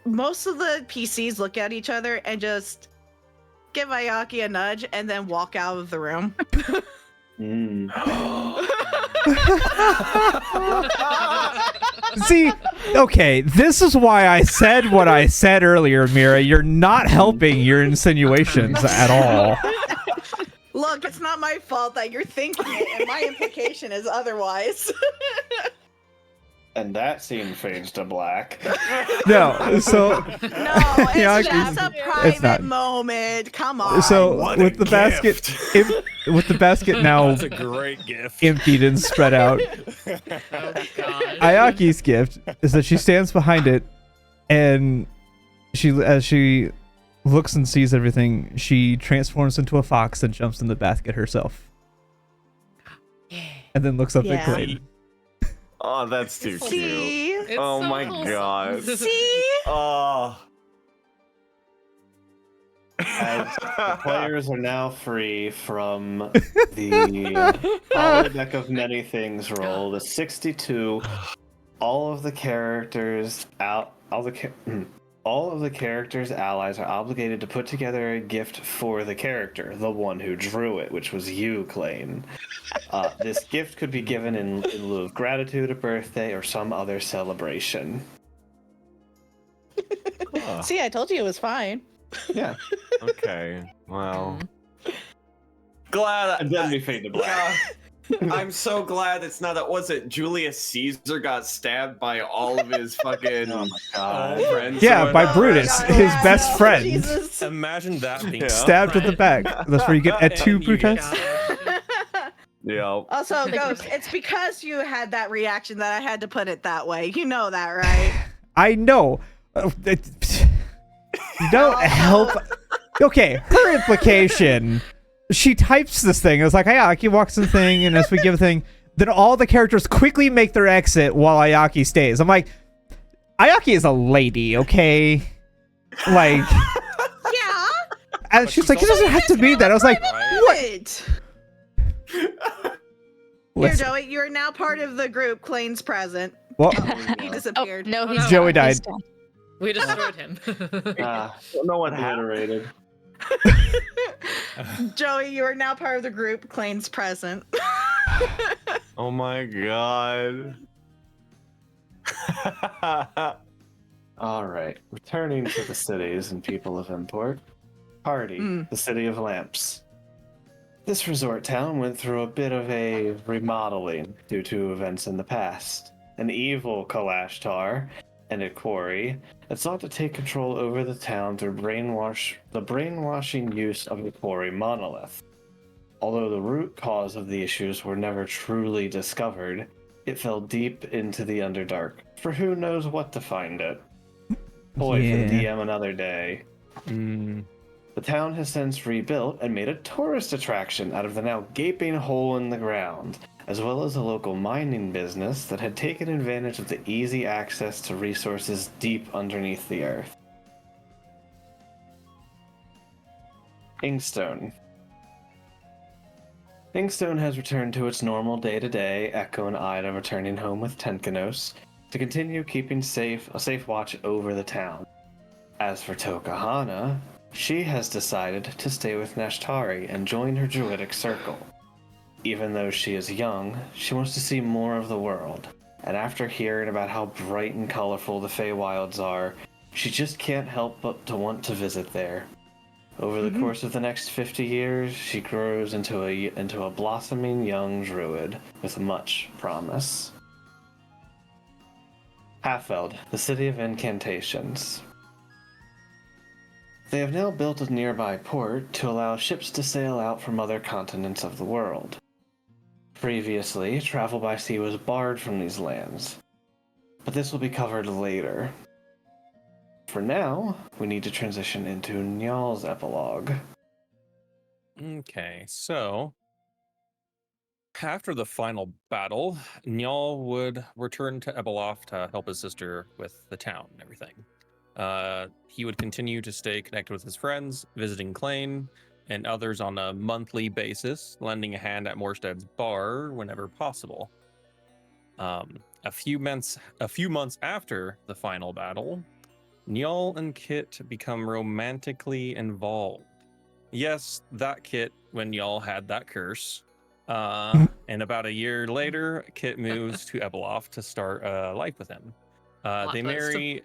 most of the PCs look at each other and just give Ayaki a nudge and then walk out of the room. See, okay, this is why I said what I said earlier, Mira. You're not helping your insinuations at all. Look, it's not my fault that you're thinking it, and my implication is otherwise. And that scene fades to black. No, so No, it's Yeah, I just a agree. private not. moment. Come on. so What with a the basket, gift. with the basket now That's a great gift. emptied and spread out, Oh god. Ayaki's gift is that she stands behind it, and as she looks and sees everything, she transforms into a fox and jumps in the basket herself, and then looks up Yeah. at Klain. Oh, that's too cute. See? It's Oh so my wholesome. god. See? Oh. As the players are now free from the holodeck of many things roll, the 62. All of the characters all of the characters' allies are obligated to put together a gift for the character, the one who drew it, which was you, Klain. This gift could be given in lieu of gratitude, a birthday, or some other celebration. See, I told you it was fine. Yeah. Okay. Well. Glad. And then we fade to black. I'm so glad it's not. Was it Julius Caesar got stabbed by all of his fucking Oh my god. friends? Yeah, or by whatever? Brutus, his best friend. Jesus. Imagine that being Yeah. Stabbed in the back. That's where you get et tu, And you get- Brutus. Yeah. Also, Ghost, it's because you had that reaction that I had to put it that way. You know that, right? I know. You don't help. Okay, her implication. She types this thing. It's like Ayaki walks in the thing, and as we give a thing, then all the characters quickly make their exit while Ayaki stays. I'm like, Ayaki is a lady, okay? Like, Yeah. and she's like, it doesn't have to be that. I was like, What? Here, listen, Joey, you are now part of the group. Klain's present. well, He Oh, disappeared. no, Oh, he's no. Joey he's died. dead. We destroyed him. Don't know what obliterated. Joey, you are now part of the group. Klain's present. Oh my god. All right, returning to the cities and people of import. Party, the city of lamps. This resort town went through a bit of a remodeling due to events in the past. An evil Kalashtar and a quarry had sought to take control over the town through brainwashing use of the quarry monolith. Although the root cause of the issues were never truly discovered, it fell deep into the Underdark, for who knows what to find it. Boy, for the DM another day. The town has since rebuilt and made a tourist attraction out of the now gaping hole in the ground, as well as a local mining business that had taken advantage of the easy access to resources deep underneath the earth. Ingstone. Ingstone has returned to its normal day-to-day, Echo and Ida returning home with Tenkanos to continue keeping a safe watch over the town. As for Tokahana, she has decided to stay with Nashtari and join her druidic circle. Even though she is young, she wants to see more of the world, and after hearing about how bright and colorful the Feywilds are, she just can't help but to want to visit there. Over the course of the next 50 years, she grows into a blossoming young druid with much promise. Halfveld, the city of incantations. They have now built a nearby port to allow ships to sail out from other continents of the world. Previously, travel by sea was barred from these lands, but this will be covered later. For now, we need to transition into Njaal's epilogue. Okay, so after the final battle, Njaal would return to Epilogue to help his sister with the town and everything. He would continue to stay connected with his friends, visiting Klain and others on a monthly basis, lending a hand at Morsted's bar whenever possible. A few months after the final battle, Njaal and Kit become romantically involved. Yes, that Kit when Njaal had that curse. And about a year later, Kit moves to Epilogue to start life with him. They marry.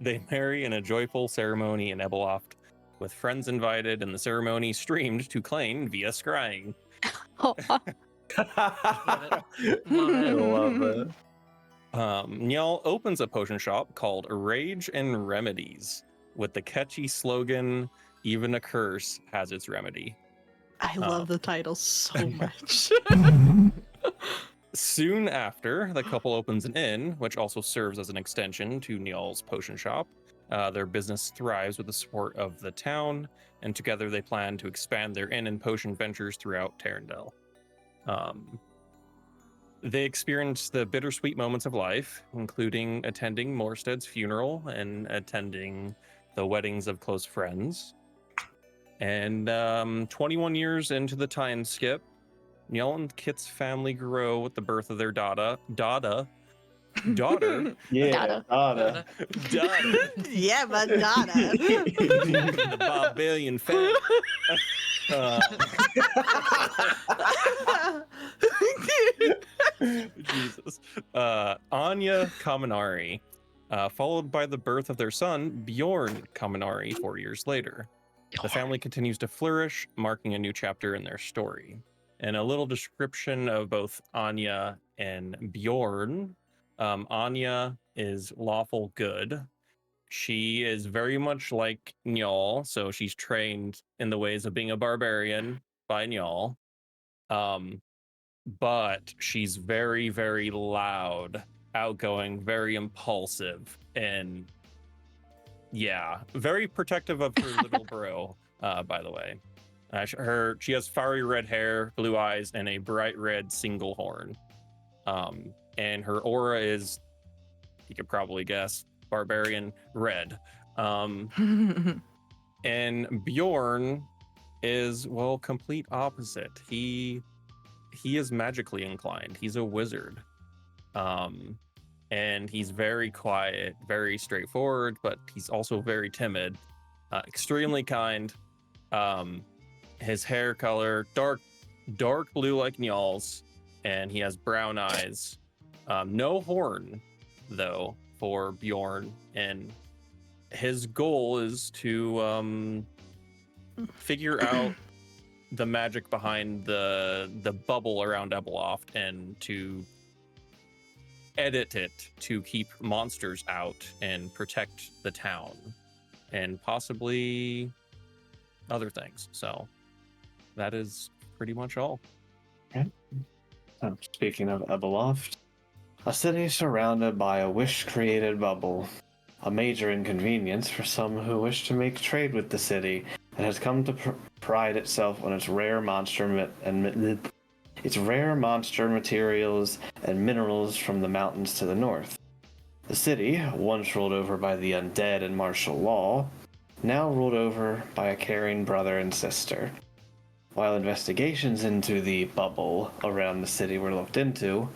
They marry in a joyful ceremony in Epilogue, with friends invited, and the ceremony streamed to Klain via scrying. I love it. Njaal opens a potion shop called Rage and Remedies, with the catchy slogan, "Even a curse has its remedy." I love the title so much. Soon after, the couple opens an inn, which also serves as an extension to Njaal's potion shop. Their business thrives with the support of the town, and together they plan to expand their inn and potion ventures throughout Terendell. They experience the bittersweet moments of life, including attending Morsted's funeral and attending the weddings of close friends. And 21 years into the time skip, Niall and Kit's family grow with the birth of their daughter. Yeah, Dada. Yeah, but Dada. The Barbarian family. Jesus. Anya Kaminari, followed by the birth of their son, Bjorn Kaminari, 4 years later. The family continues to flourish, marking a new chapter in their story. And a little description of both Anya and Bjorn. Anya is lawful good. She is very much like Njal, so she's trained in the ways of being a barbarian by Njal. But she's very, very loud, outgoing, very impulsive, and yeah, very protective of her little bro, by the way. She has fiery red hair, blue eyes, and a bright red single horn. And her aura is, you could probably guess, barbarian red. And Bjorn is, well, complete opposite. He is magically inclined. He's a wizard. And he's very quiet, very straightforward, but he's also very timid, extremely kind. His hair color, dark blue like Njal's, and he has brown eyes. No horn, though, for Bjorn, and his goal is to figure out the magic behind the bubble around Epilogue and to edit it to keep monsters out and protect the town and possibly other things. So that is pretty much all. Okay. So, speaking of Epilogue, a city surrounded by a wish-created bubble, a major inconvenience for some who wish to make trade with the city, and has come to pride itself on its rare monster materials and minerals from the mountains to the north. The city, once ruled over by the undead and martial law, now ruled over by a caring brother and sister. While investigations into the bubble around the city were looked into,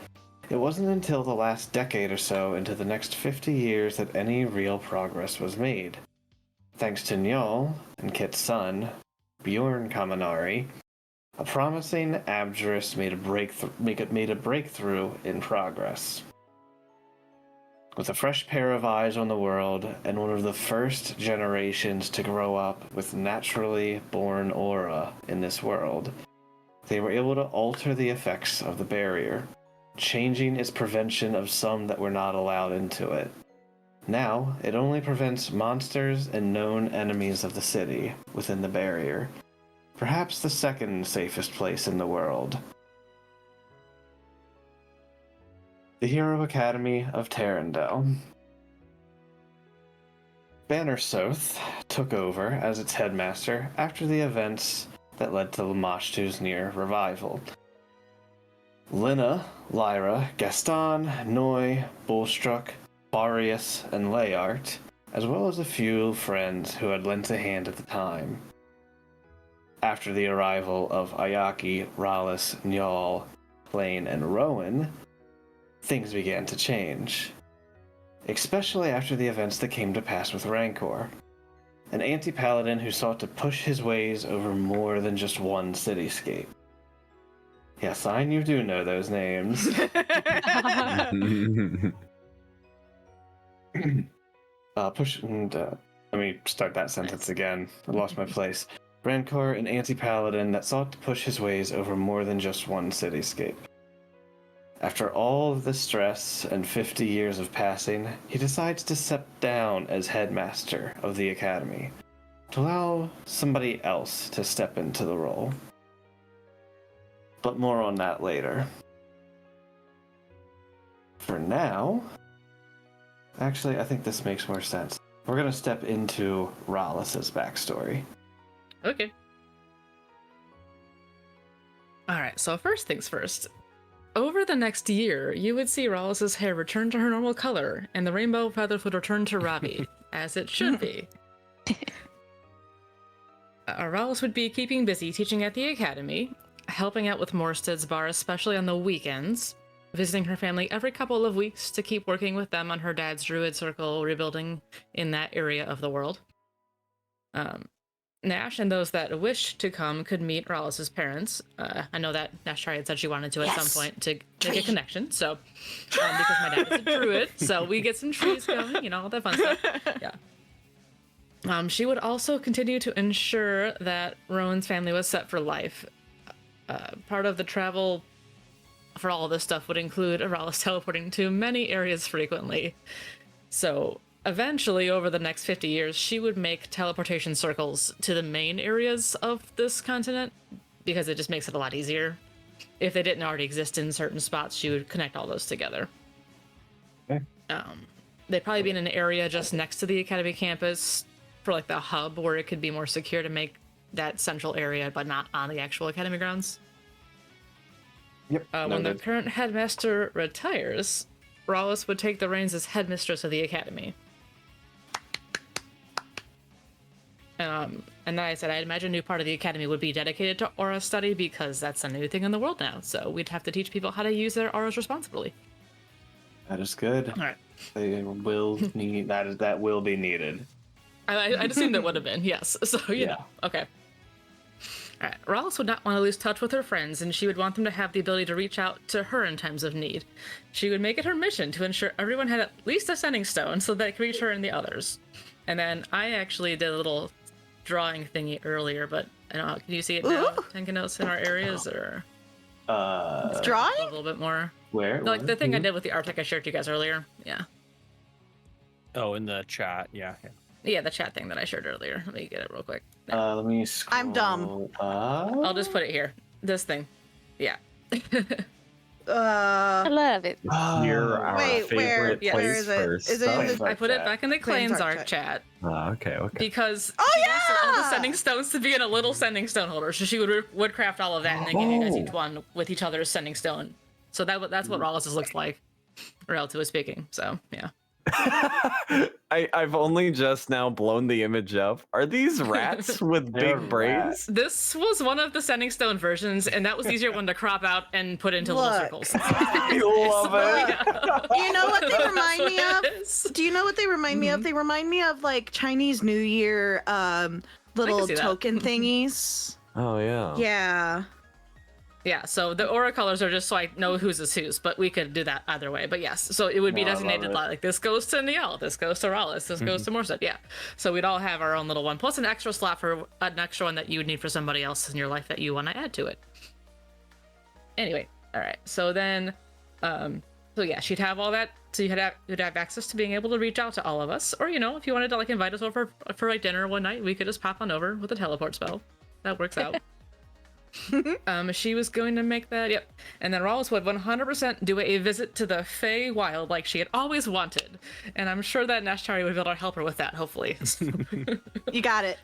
it wasn't until the last decade or so into the next 50 years that any real progress was made. Thanks to Njal and Kit's son, Bjorn Kaminari, a promising abjurist made a breakthrough in progress. With a fresh pair of eyes on the world and one of the first generations to grow up with naturally born aura in this world, they were able to alter the effects of the barrier, changing its prevention of some that were not allowed into it. Now, it only prevents monsters and known enemies of the city within the barrier. Perhaps the second safest place in the world. The Hero Academy of Terendell. Bannersoth took over as its headmaster after the events that led to Lamashtu's near revival. Lina, Lyra, Gaston, Noy, Bullstruck, Barius, and Layart, as well as a few friends who had lent a hand at the time. After the arrival of Ayaki, Rallis, Njal, Klain, and Rowan, things began to change. Especially after the events that came to pass with Rancor, an anti-paladin who sought to push his ways over more than just one cityscape. Yes, you do know those names. Let me start that sentence again. I lost my place. Rancor, an anti-paladin that sought to push his ways over more than just one cityscape. After all of the stress and 50 years of passing, he decides to step down as headmaster of the academy, to allow somebody else to step into the role. But more on that later. For now, actually, I think this makes more sense. We're going to step into Rallis' backstory. Okay. Alright, so first things first. Over the next year, you would see Rallis' hair return to her normal color, and the rainbow feathers would return to Ravi, as it should be. Rallis would be keeping busy teaching at the academy, helping out with Morsted's bar, especially on the weekends, visiting her family every couple of weeks to keep working with them on her dad's druid circle rebuilding in that area of the world. Nash and those that wish to come could meet Rallis's parents. I know that Nashari had said she wanted to at some point to make a connection, so because my dad is a druid, so we get some trees going, all that fun stuff. Yeah. She would also continue to ensure that Rowan's family was set for life. Part of the travel for all of this stuff would include Rallis teleporting to many areas frequently. So eventually, over the next 50 years, she would make teleportation circles to the main areas of this continent because it just makes it a lot easier. If they didn't already exist in certain spots, she would connect all those together. Okay. They'd probably be in an area just next to the academy campus for like the hub where it could be more secure to make that central area, but not on the actual academy grounds. Yep. When the current headmaster retires, Rallis would take the reins as headmistress of the academy. And then I said, I'd imagine a new part of the academy would be dedicated to aura study because that's a new thing in the world now. So we'd have to teach people how to use their auras responsibly. That is good. All right. They will need that will be needed. I'd assume that would have been, yes. So, you know. Okay. All right. Rallis would not want to lose touch with her friends, and she would want them to have the ability to reach out to her in times of need. She would make it her mission to ensure everyone had at least a sending stone so they could reach her and the others. And then I actually did a little drawing thingy earlier, but I don't know, can you see it now? Taking notes in our areas, or drawing? A little bit more. Where? Like the thing I did with the art deck I shared to you guys earlier. Yeah. Oh, in the chat. Yeah. Yeah, the chat thing that I shared earlier. Let me get it real quick. Let me scroll I'm dumb. I'll just put it here. This thing. Yeah. I love it. You're our Wait, favorite where place is it? for Is it in stuff. the- I put it back in the Klain's Klain's art art chat Okay. because Oh, she wants all the yeah! sending stones to be in a little sending stone holder. So she would craft all of that and then give you guys each one with each other's sending stone. So that's what Rallis's looks like, relatively speaking. So yeah. I've only just now blown the image up. Are these rats with They're big braids? This was one of the sending stone versions, and that was the easier one to crop out and put into little Look. circles. I love it. Yeah. You know what they That's remind what me it of? is. Do you know what they remind me of? They remind me of like Chinese New Year little see that. token thingies. Oh yeah. Yeah. Yeah, so the aura colors are just so I know whose is whose, but we could do that either way. But yes, so it would be No, I love designated it. like this goes to Niall, this goes to Rallis, this goes to Morstead. Yeah, so we'd all have our own little one, plus an extra slot for an extra one that you would need for somebody else in your life that you want to add to it. Anyway, all right. So then, so yeah, she'd have all that. So you'd have access to being able to reach out to all of us, or if you wanted to like invite us over for like dinner one night, we could just pop on over with a teleport spell. That works out. She was going to make that, yep. And then Rallis would 100% do a visit to the Fey Wild like she had always wanted. And I'm sure that Nashtari would be able to help her with that, hopefully. You got it.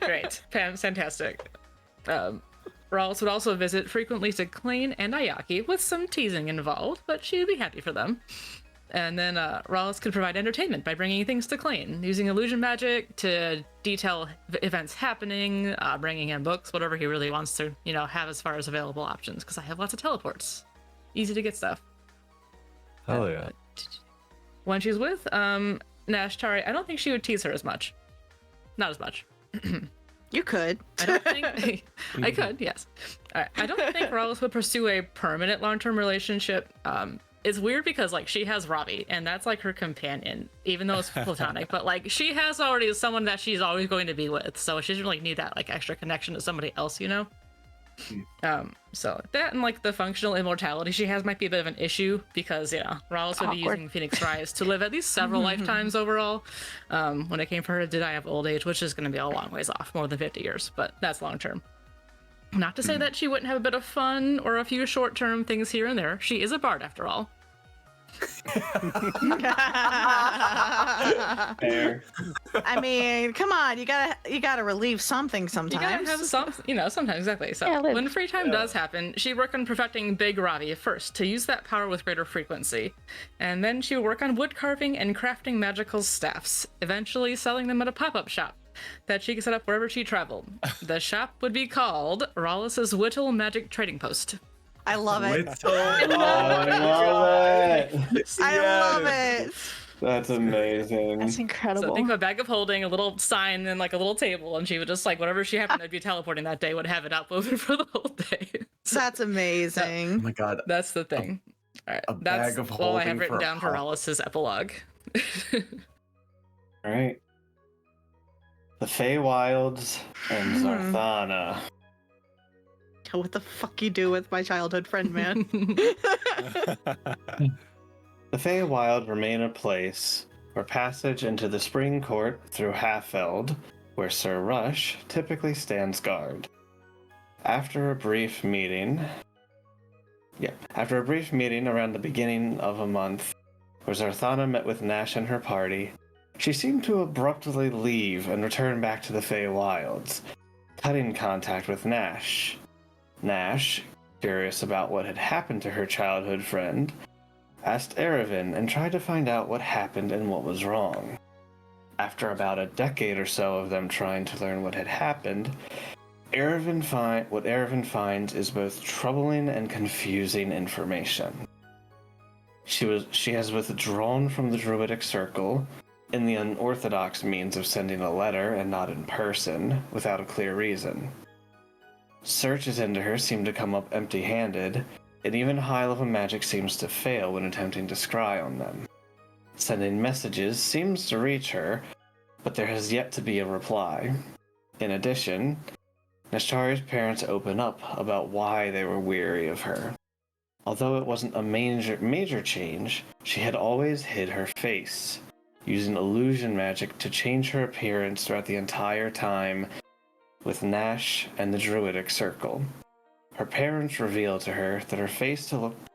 Great. Fantastic. Rallis would also visit frequently to Klain and Ayaki with some teasing involved, but she'd be happy for them. And then Rallis could provide entertainment by bringing things to Klain, using illusion magic to detail events happening, bringing in books, whatever he really wants to, have as far as available options, because I have lots of teleports. Easy to get stuff. Hell yeah. When she's with Nashtari, I don't think she would tease her as much. Not as much. You could. I don't think I could, yes. All right. I don't think Rallis would pursue a permanent long-term relationship. It's weird because like she has Robbie and that's like her companion, even though it's platonic, but like she has already someone that she's always going to be with, so she doesn't really need that like extra connection to somebody else, So that and like the functional immortality she has might be a bit of an issue because Rallis would be using Phoenix Rise to live at least several lifetimes overall. When it came for her to die of old age, which is going to be a long ways off, more than 50 years, but that's long term. Not to say that she wouldn't have a bit of fun or a few short-term things here and there. She is a bard after all. Fair. I mean, come on, you gotta relieve something sometimes. You gotta have some, sometimes, exactly. So when free time does happen, she'd work on perfecting Big Ravi first to use that power with greater frequency. And then she would work on wood carving and crafting magical staffs, eventually selling them at a pop-up shop that she could set up wherever she traveled. The shop would be called Rollis's Whittle Magic Trading Post. I love it. Oh, I love it. I love it. That's amazing. That's incredible. So think of a bag of holding, a little sign, and like a little table, and she would just like whatever she happened to be teleporting that day would have it up open for the whole day. So That's amazing. Oh my god. that's the thing. All right, a that's bag of all I have holding written for a down for pop. Rollis's epilogue. All right. The Feywilds and Zarthana. What the fuck you do with my childhood friend, man? The Feywild remain a place where passage into the Spring Court through Halfeld, where Sir Rush typically stands guard. After a brief meeting around the beginning of a month, where Zarthana met with Nash and her party, she seemed to abruptly leave and return back to the Feywilds, cutting contact with Nash. Nash, curious about what had happened to her childhood friend, asked Erevan and tried to find out what happened and what was wrong. After about a decade or so of them trying to learn what had happened, what Erevan finds is both troubling and confusing information. She has withdrawn from the Druidic Circle in the unorthodox means of sending a letter and not in person, without a clear reason. Searches into her seem to come up empty-handed, and even high-level magic seems to fail when attempting to scry on them. Sending messages seems to reach her, but there has yet to be a reply. In addition, Nashtari's parents open up about why they were weary of her. Although it wasn't a major change, she had always hid her face, using illusion magic to change her appearance throughout the entire time with Nash and the Druidic Circle. Her parents revealed to her that her face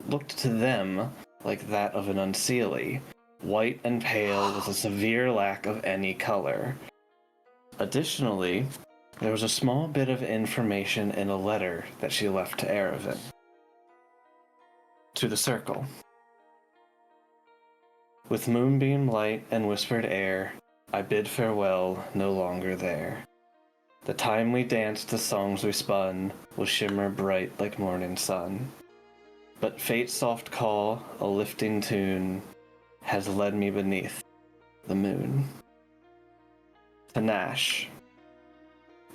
looked to them like that of an unseelie, white and pale with a severe lack of any color. Additionally, there was a small bit of information in a letter that she left to Erevan. To the Circle. With moonbeam light and whispered air, I bid farewell, no longer there. The time we danced, the songs we spun, will shimmer bright like morning sun. But fate's soft call, a lifting tune, has led me beneath the moon. To Nash.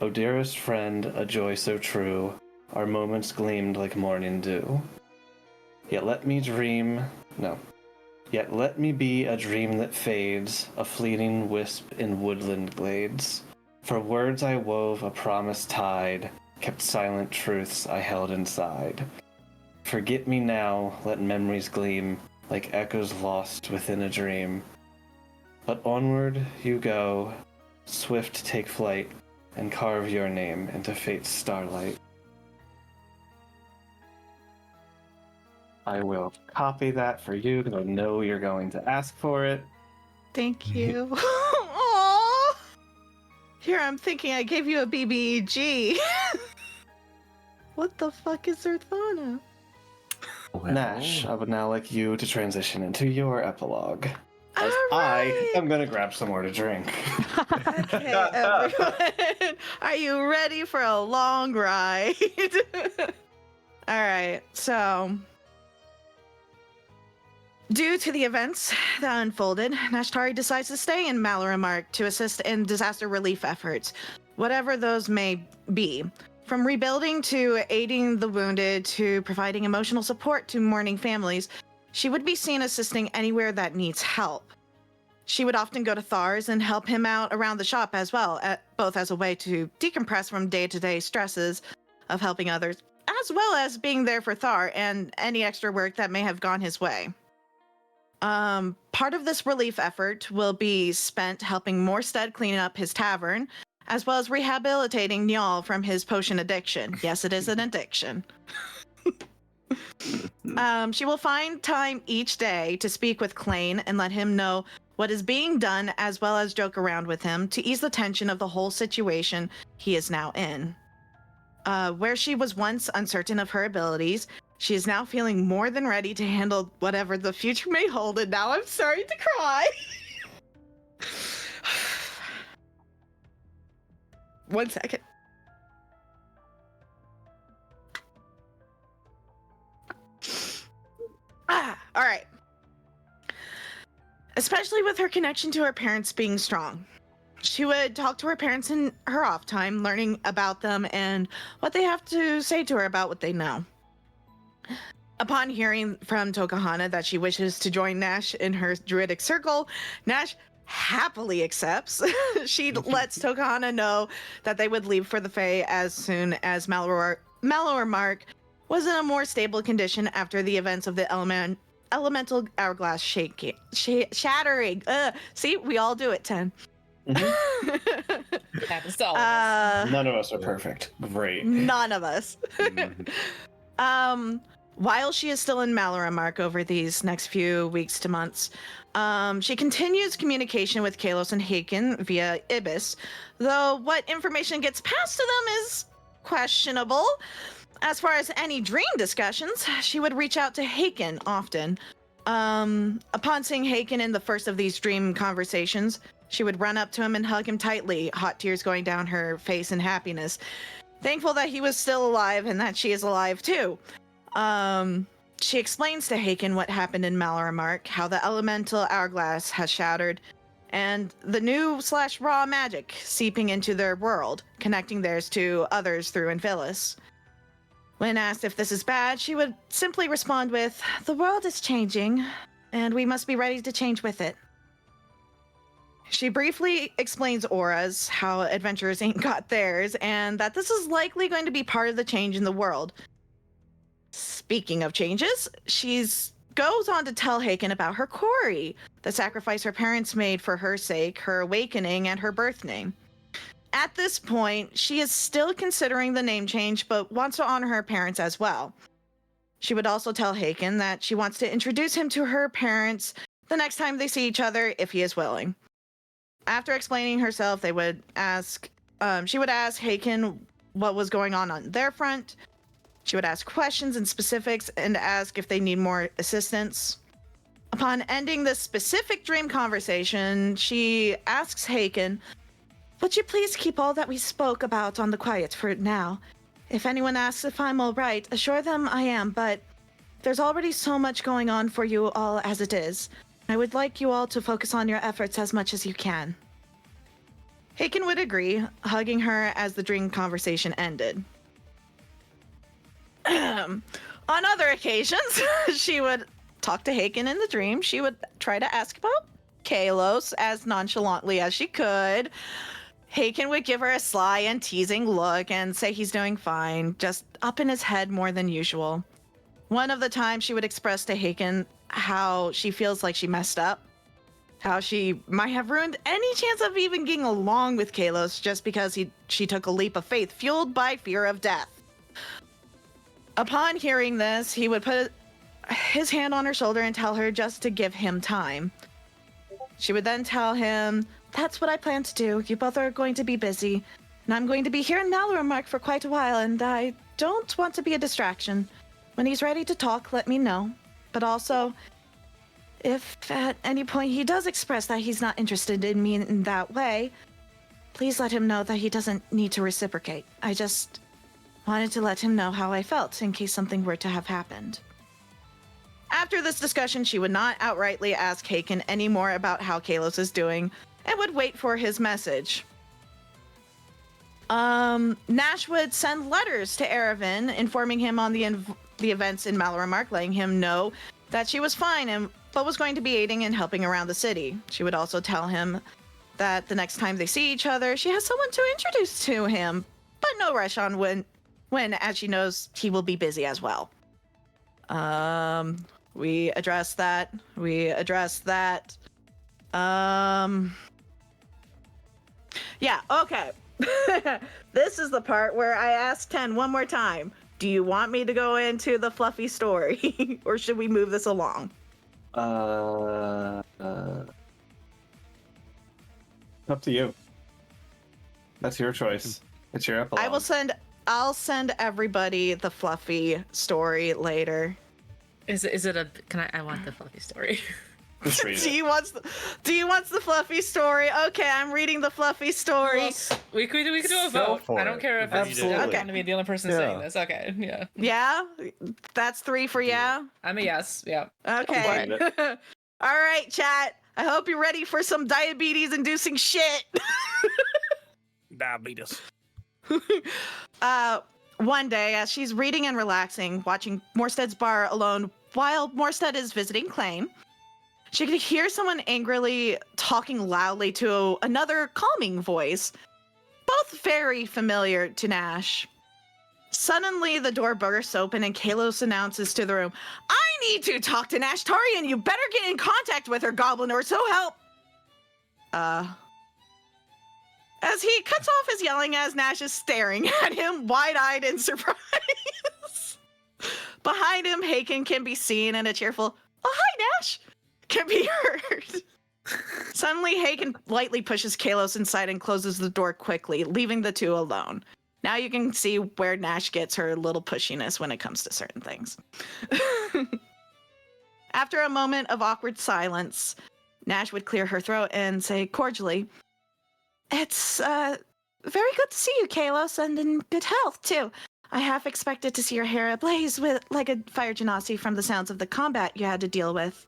O dearest friend, a joy so true, our moments gleamed like morning dew. Yet let me be a dream that fades, a fleeting wisp in woodland glades. For words I wove a promise tied, kept silent truths I held inside. Forget me now, let memories gleam, like echoes lost within a dream. But onward you go, swift take flight, and carve your name into fate's starlight. I will copy that for you because I know you're going to ask for it. Thank you. Aww. Here I'm thinking I gave you a BBEG. What the fuck is Zarthana? Nash, I would now like you to transition into your epilogue. As All I right. am going to grab some more to drink. Okay, everyone. Are you ready for a long ride? All right, so due to the events that unfolded, Nashtari decides to stay in Malaramark to assist in disaster relief efforts, whatever those may be. From rebuilding to aiding the wounded to providing emotional support to mourning families, she would be seen assisting anywhere that needs help. She would often go to Thar's and help him out around the shop as well, both as a way to decompress from day-to-day stresses of helping others, as well as being there for Thar and any extra work that may have gone his way. Part of this relief effort will be spent helping Morstead clean up his tavern, as well as rehabilitating Njal from his potion addiction. Yes, it is an addiction. She will find time each day to speak with Klain and let him know what is being done, as well as joke around with him to ease the tension of the whole situation he is now in. Where she was once uncertain of her abilities, she is now feeling more than ready to handle whatever the future may hold, and now I'm starting to cry. 1 second. All right. Especially with her connection to her parents being strong. She would talk to her parents in her off time, learning about them and what they have to say to her about what they know. Upon hearing from Tokahana that she wishes to join Nash in her druidic circle, Nash happily accepts. She lets Tokahana know that they would leave for the Fae as soon as Mallower Mark was in a more stable condition after the events of the elemental hourglass shattering. See, we all do it, 10. Happens to all of us. None of us are perfect. Great. None of us. While she is still in Malaramark over these next few weeks to months, she continues communication with Kalos and Haken via Ibis, though what information gets passed to them is questionable. As far as any dream discussions, she would reach out to Haken often. Upon seeing Haken in the first of these dream conversations, she would run up to him and hug him tightly, hot tears going down her face in happiness, thankful that he was still alive and that she is alive too. She explains to Haken what happened in Malaramark, how the elemental hourglass has shattered, and the new / raw magic seeping into their world, connecting theirs to others through Infilis. When asked if this is bad, she would simply respond with, "The world is changing, and we must be ready to change with it." She briefly explains auras, how adventurers ain't got theirs, and that this is likely going to be part of the change in the world. Speaking of changes, she goes on to tell Haken about her Kori, the sacrifice her parents made for her sake, her awakening, and her birth name. At this point, she is still considering the name change, but wants to honor her parents as well. She would also tell Haken that she wants to introduce him to her parents the next time they see each other, if he is willing. After explaining herself, she would ask Haken what was going on their front. She would ask questions and specifics and ask if they need more assistance. Upon ending this specific dream conversation, she asks Haken, "Would you please keep all that we spoke about on the quiet for now? If anyone asks if I'm all right, assure them I am, but there's already so much going on for you all as it is. I would like you all to focus on your efforts as much as you can." Haken would agree, hugging her as the dream conversation ended. On other occasions, she would talk to Haken in the dream. She would try to ask about Kalos as nonchalantly as she could. Haken would give her a sly and teasing look and say he's doing fine, just up in his head more than usual. One of the times she would express to Haken how she feels like she messed up, how she might have ruined any chance of even getting along with Kalos just because she took a leap of faith fueled by fear of death. Upon hearing this, he would put his hand on her shoulder and tell her just to give him time. She would then tell him, "That's what I plan to do. You both are going to be busy, and I'm going to be here in Malaramark for quite a while, and I don't want to be a distraction. When he's ready to talk, let me know. But also, if at any point he does express that he's not interested in me in that way, please let him know that he doesn't need to reciprocate. I just wanted to let him know how I felt in case something were to have happened." After this discussion, she would not outrightly ask Haken any more about how Kalos is doing and would wait for his message. Nash would send letters to Erevan informing him on the events in Malaramark, letting him know that she was fine but was going to be aiding and helping around the city. She would also tell him that the next time they see each other, she has someone to introduce to him, but no rush on when as she knows he will be busy as well. We addressed that. Yeah, okay. This is the part where I asked 10 one more time. Do you want me to go into the fluffy story or should we move this along? Up to you. That's your choice. It's your epilogue. I'll send everybody the fluffy story later. Is it a? I want the fluffy story. Just read Do it. you want the fluffy story? Okay, I'm reading the fluffy story. We could do a Go vote. for I don't it. care if Absolutely. I'm going to be the only person saying this. Okay, yeah. Yeah, that's 3 for yeah. I'm a yes. Yeah. Okay. Go All right, chat. I hope you're ready for some diabetes-inducing shit. Diabetes. One day, as she's reading and relaxing, watching Morstead's bar alone while Morstead is visiting Klain, she could hear someone angrily talking loudly to another calming voice, both very familiar to Nash. Suddenly, the door bursts open and Kalos announces to the room, "I need to talk to Nash Tari, and you better get in contact with her, Goblin, or so help." As he cuts off his yelling as Nash is staring at him, wide-eyed in surprise. Behind him, Haken can be seen, and a cheerful, "Oh, hi, Nash," can be heard. Suddenly, Haken lightly pushes Kalos inside and closes the door quickly, leaving the two alone. Now you can see where Nash gets her little pushiness when it comes to certain things. After a moment of awkward silence, Nash would clear her throat and say cordially, "It's very good to see you, Kalos, and in good health, too. I half expected to see your hair ablaze with like a fire genasi from the sounds of the combat you had to deal with."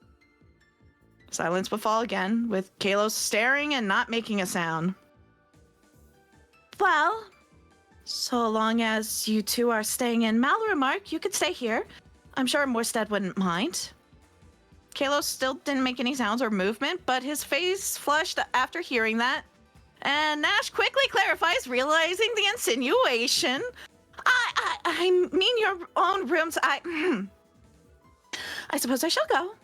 Silence would fall again, with Kalos staring and not making a sound. "Well, so long as you two are staying in Malremark, you could stay here. I'm sure Morstead wouldn't mind." Kalos still didn't make any sounds or movement, but his face flushed after hearing that. And Nash quickly clarifies, realizing the insinuation. I mean your own rooms. I suppose I shall go.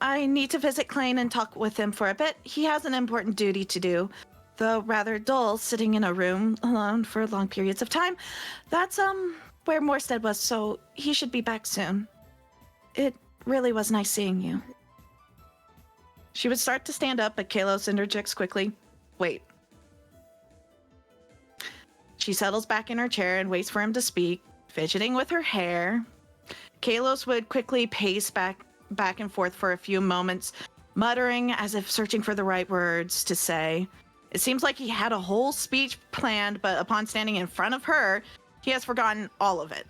I need to visit Klain and talk with him for a bit. He has an important duty to do, though rather dull sitting in a room alone for long periods of time. That's where Morstead was, so he should be back soon. It really was nice seeing you." She would start to stand up, but Kalos interjects quickly. "Wait." She settles back in her chair and waits for him to speak, fidgeting with her hair. Kalos would quickly pace back and forth for a few moments, muttering as if searching for the right words to say. It seems like he had a whole speech planned, but upon standing in front of her, he has forgotten all of it.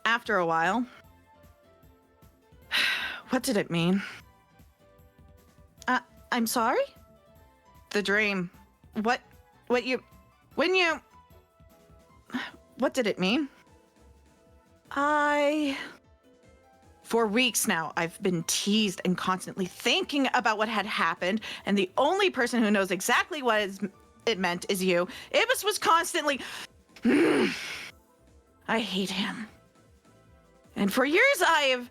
After a while, what did it mean? I'm sorry? The dream. What did it mean? For weeks now, I've been teased and constantly thinking about what had happened, and the only person who knows exactly what it meant is you. Ibis was constantly... I hate him. And for years I've...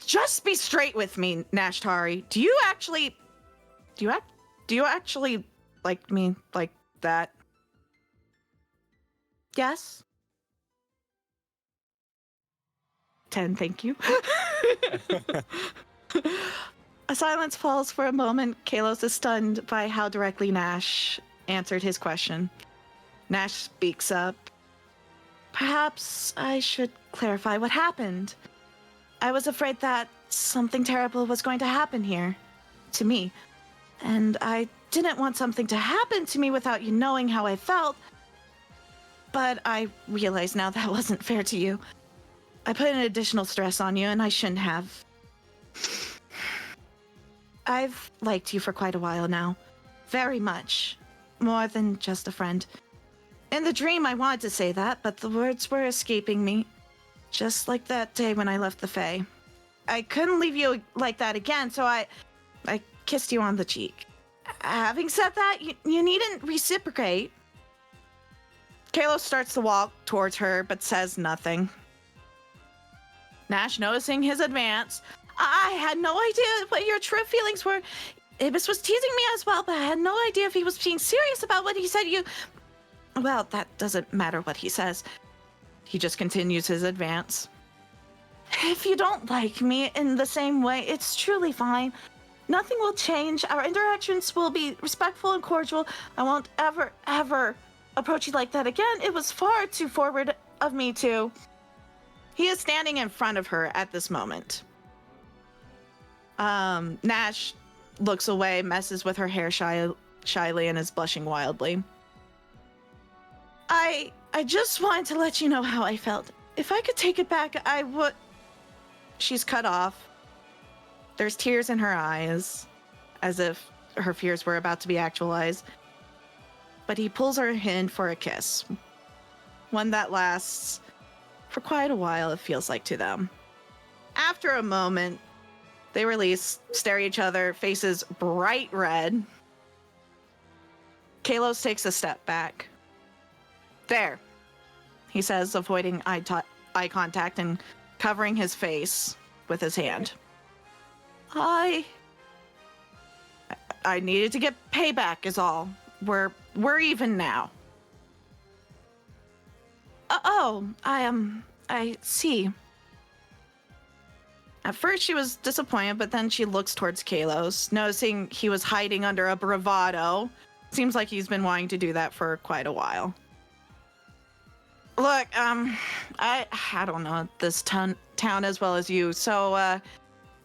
Just be straight with me, Nash Tari. Do you actually like me like that? Yes? 10, thank you. A silence falls for a moment. Kalos is stunned by how directly Nash answered his question. Nash speaks up. "Perhaps I should clarify what happened. I was afraid that something terrible was going to happen here. To me. And I didn't want something to happen to me without you knowing how I felt. But I realize now that wasn't fair to you. I put an additional stress on you, and I shouldn't have. I've liked you for quite a while now. Very much. More than just a friend. In the dream, I wanted to say that, but the words were escaping me. Just like that day when I left the Fae. I couldn't leave you like that again, so I kissed you on the cheek. Having said that, you needn't reciprocate." Kalos starts to walk towards her, but says nothing. Nash, noticing his advance, "I had no idea what your true feelings were. Ibis was teasing me as well, but I had no idea if he was being serious about what he said. Well, that doesn't matter what he says." He just continues his advance. "If you don't like me in the same way, it's truly fine. Nothing will change. Our interactions will be respectful and cordial. I won't ever, ever approach you like that again. It was far too forward of me to..." He is standing in front of her at this moment. Nash looks away, messes with her hair shyly, and is blushing wildly. I just wanted to let you know how I felt. If I could take it back, I would. She's cut off. There's tears in her eyes, as if her fears were about to be actualized. But he pulls her in for a kiss. One that lasts for quite a while, it feels like to them. After a moment, they release, stare at each other, faces bright red. Kalos takes a step back. There, he says, avoiding eye contact and covering his face with his hand. I needed to get payback is all. We're even now. I see. At first she was disappointed, but then she looks towards Kalos, noticing he was hiding under a bravado. Seems like he's been wanting to do that for quite a while. Look, I don't know this town as well as you, so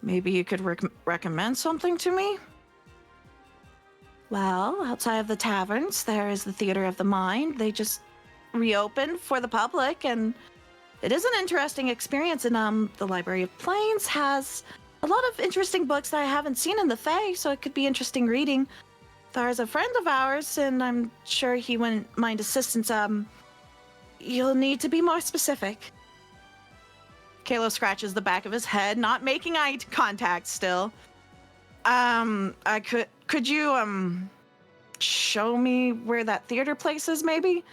maybe you could recommend something to me? Well, outside of the taverns, there is the Theater of the Mind. They just reopened for the public, and it is an interesting experience. And the Library of Plains has a lot of interesting books that I haven't seen in the Fae, so it could be interesting reading. There's a friend of ours, and I'm sure he wouldn't mind assistance. You'll need to be more specific. Kalo scratches the back of his head, not making eye contact still. Could you show me where that theater place is, maybe?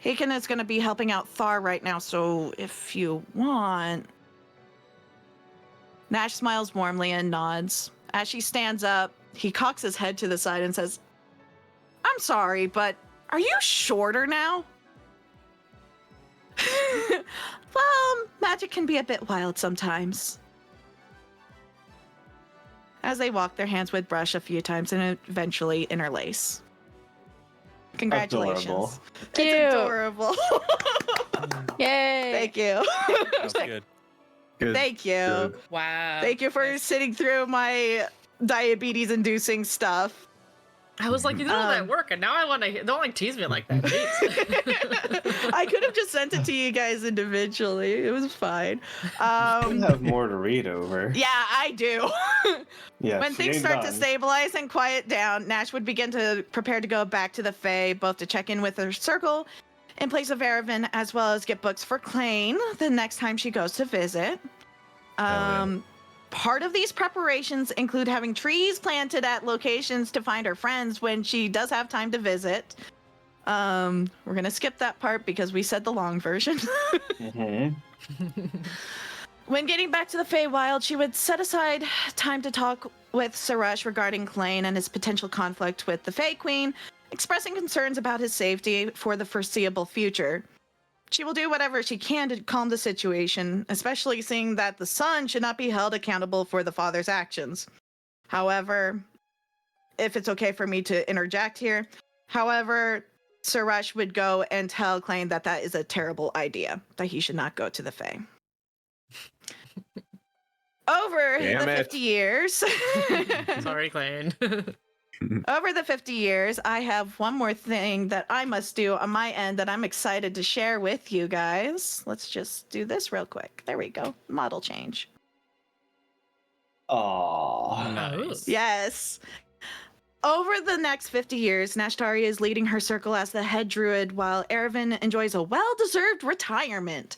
Haken is going to be helping out Thar right now, so if you want... Nash smiles warmly and nods. As she stands up, he cocks his head to the side and says, I'm sorry, but are you shorter now? Well, magic can be a bit wild sometimes. As they walk, their hands would brush a few times and eventually interlace. Congratulations. Adorable. It's adorable. Yay! Thank you. That's good. Good. Thank you. Good. Wow. Thank you for sitting through my diabetes-inducing stuff. I was like, you did all that work, and now I want to. Don't like tease me like that. Jeez. I could have just sent it to you guys individually. It was fine. You have more to read over. Yeah, I do. Yeah, When she things ain't start to done. stabilize and quiet down, Nash would begin to prepare to go back to the Fae, both to check in with her circle in place of Erevan, as well as get books for Klain the next time she goes to visit. yeah. Part of these preparations include having trees planted at locations to find her friends when she does have time to visit. We're gonna skip that part because we said the long version. When getting back to the Feywild, she would set aside time to talk with Suresh regarding Klain and his potential conflict with the Fey Queen, expressing concerns about his safety for the foreseeable future. She will do whatever she can to calm the situation, especially seeing that the son should not be held accountable for the father's actions. However, if it's okay for me to interject here, Suresh would go and tell Klain that that is a terrible idea, that he should not go to the Fae. Over Damn the it. 50 years... Sorry, Klain. Over the 50 years, I have one more thing that I must do on my end that I'm excited to share with you guys. Let's just do this real quick. There we go. Model change. Aww. Nice. Yes. Over the next 50 years, Nashtari is leading her circle as the head druid while Erevan enjoys a well-deserved retirement.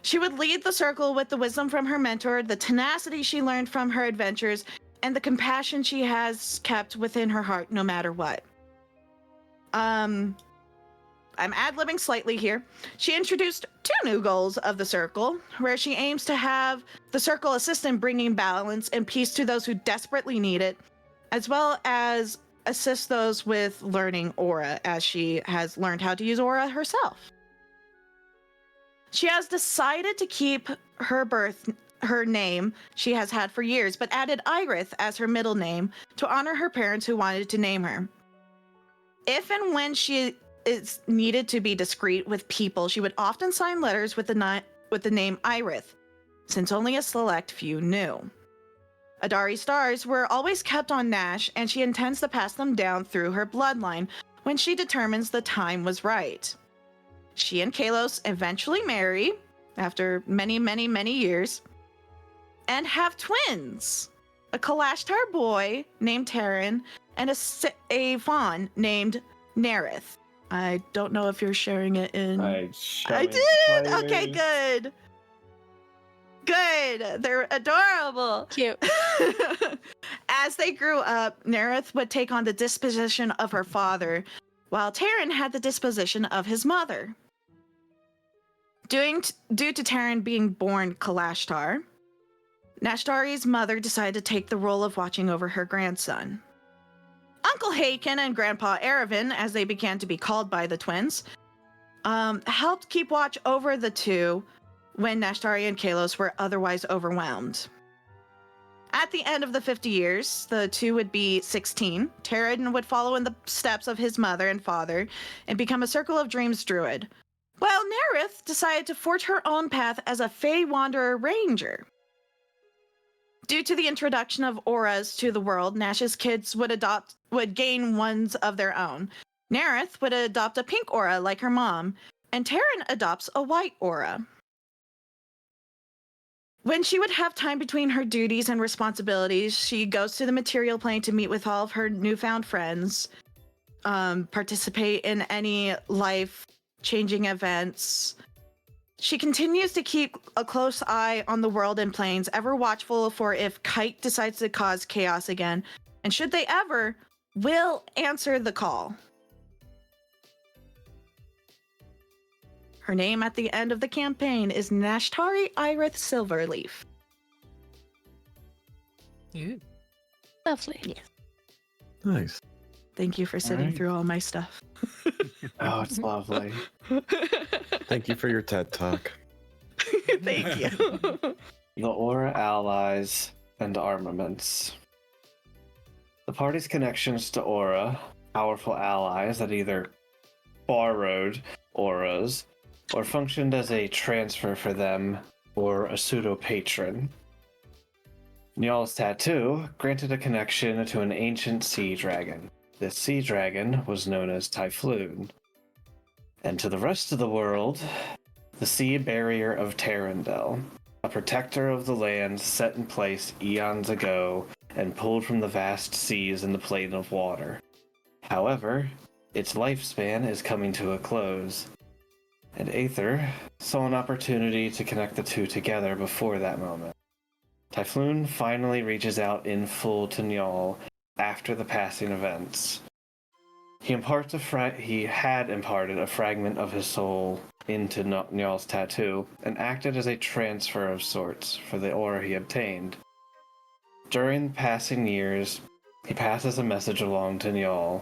She would lead the circle with the wisdom from her mentor, the tenacity she learned from her adventures, and the compassion she has kept within her heart no matter what. I'm ad-libbing slightly here. She introduced 2 new goals of the circle, where she aims to have the circle assist in bringing balance and peace to those who desperately need it, as well as assist those with learning Aura, as she has learned how to use Aura herself. She has decided to keep her name she has had for years, but added Irith as her middle name to honor her parents who wanted to name her. If and when she is needed to be discreet with people, she would often sign letters with the name Irith, since only a select few knew. Adari stars were always kept on Nash, and she intends to pass them down through her bloodline when she determines the time was right. She and Kalos eventually marry after many, many, many years and have twins, a Kalashtar boy named Terran and a fawn named Nerith. I don't know if you're sharing it in... I did! Okay, good. Good. They're adorable. Cute. As they grew up, Nerith would take on the disposition of her father, while Terran had the disposition of his mother. Due to Terran being born Kalashtar, Nashtari's mother decided to take the role of watching over her grandson. Uncle Haken and Grandpa Erevan, as they began to be called by the twins, helped keep watch over the two when Nashtari and Kalos were otherwise overwhelmed. At the end of the 50 years, the two would be 16. Terran would follow in the steps of his mother and father and become a Circle of Dreams druid, while Nerith decided to forge her own path as a Fey Wanderer Ranger. Due to the introduction of auras to the world, Nash's kids would gain ones of their own. Nerith would adopt a pink aura like her mom, and Terran adopts a white aura. When she would have time between her duties and responsibilities, she goes to the material plane to meet with all of her newfound friends, participate in any life-changing events. She continues to keep a close eye on the world and planes, ever watchful for if Kite decides to cause chaos again, and should they ever, will answer the call. Her name at the end of the campaign is Nashtari Irith Silverleaf. Ooh. Lovely. Yes. Nice. Thank you for sitting right. through all my stuff. Oh, it's lovely. Thank you for your TED Talk. Thank you. The Aura allies and armaments. The party's connections to Aura, powerful allies that either borrowed auras or functioned as a transfer for them or a pseudo-patron. Njaal's tattoo granted a connection to an ancient sea dragon. This sea dragon was known as Typhoon. And to the rest of the world, the sea barrier of Terendell, a protector of the land set in place eons ago and pulled from the vast seas in the plane of water. However, its lifespan is coming to a close, and Aether saw an opportunity to connect the two together before that moment. Typhoon finally reaches out in full to Njaal after the passing events. He had imparted a fragment of his soul into Njaal's tattoo and acted as a transfer of sorts for the aura he obtained. During the passing years, he passes a message along to Njaal.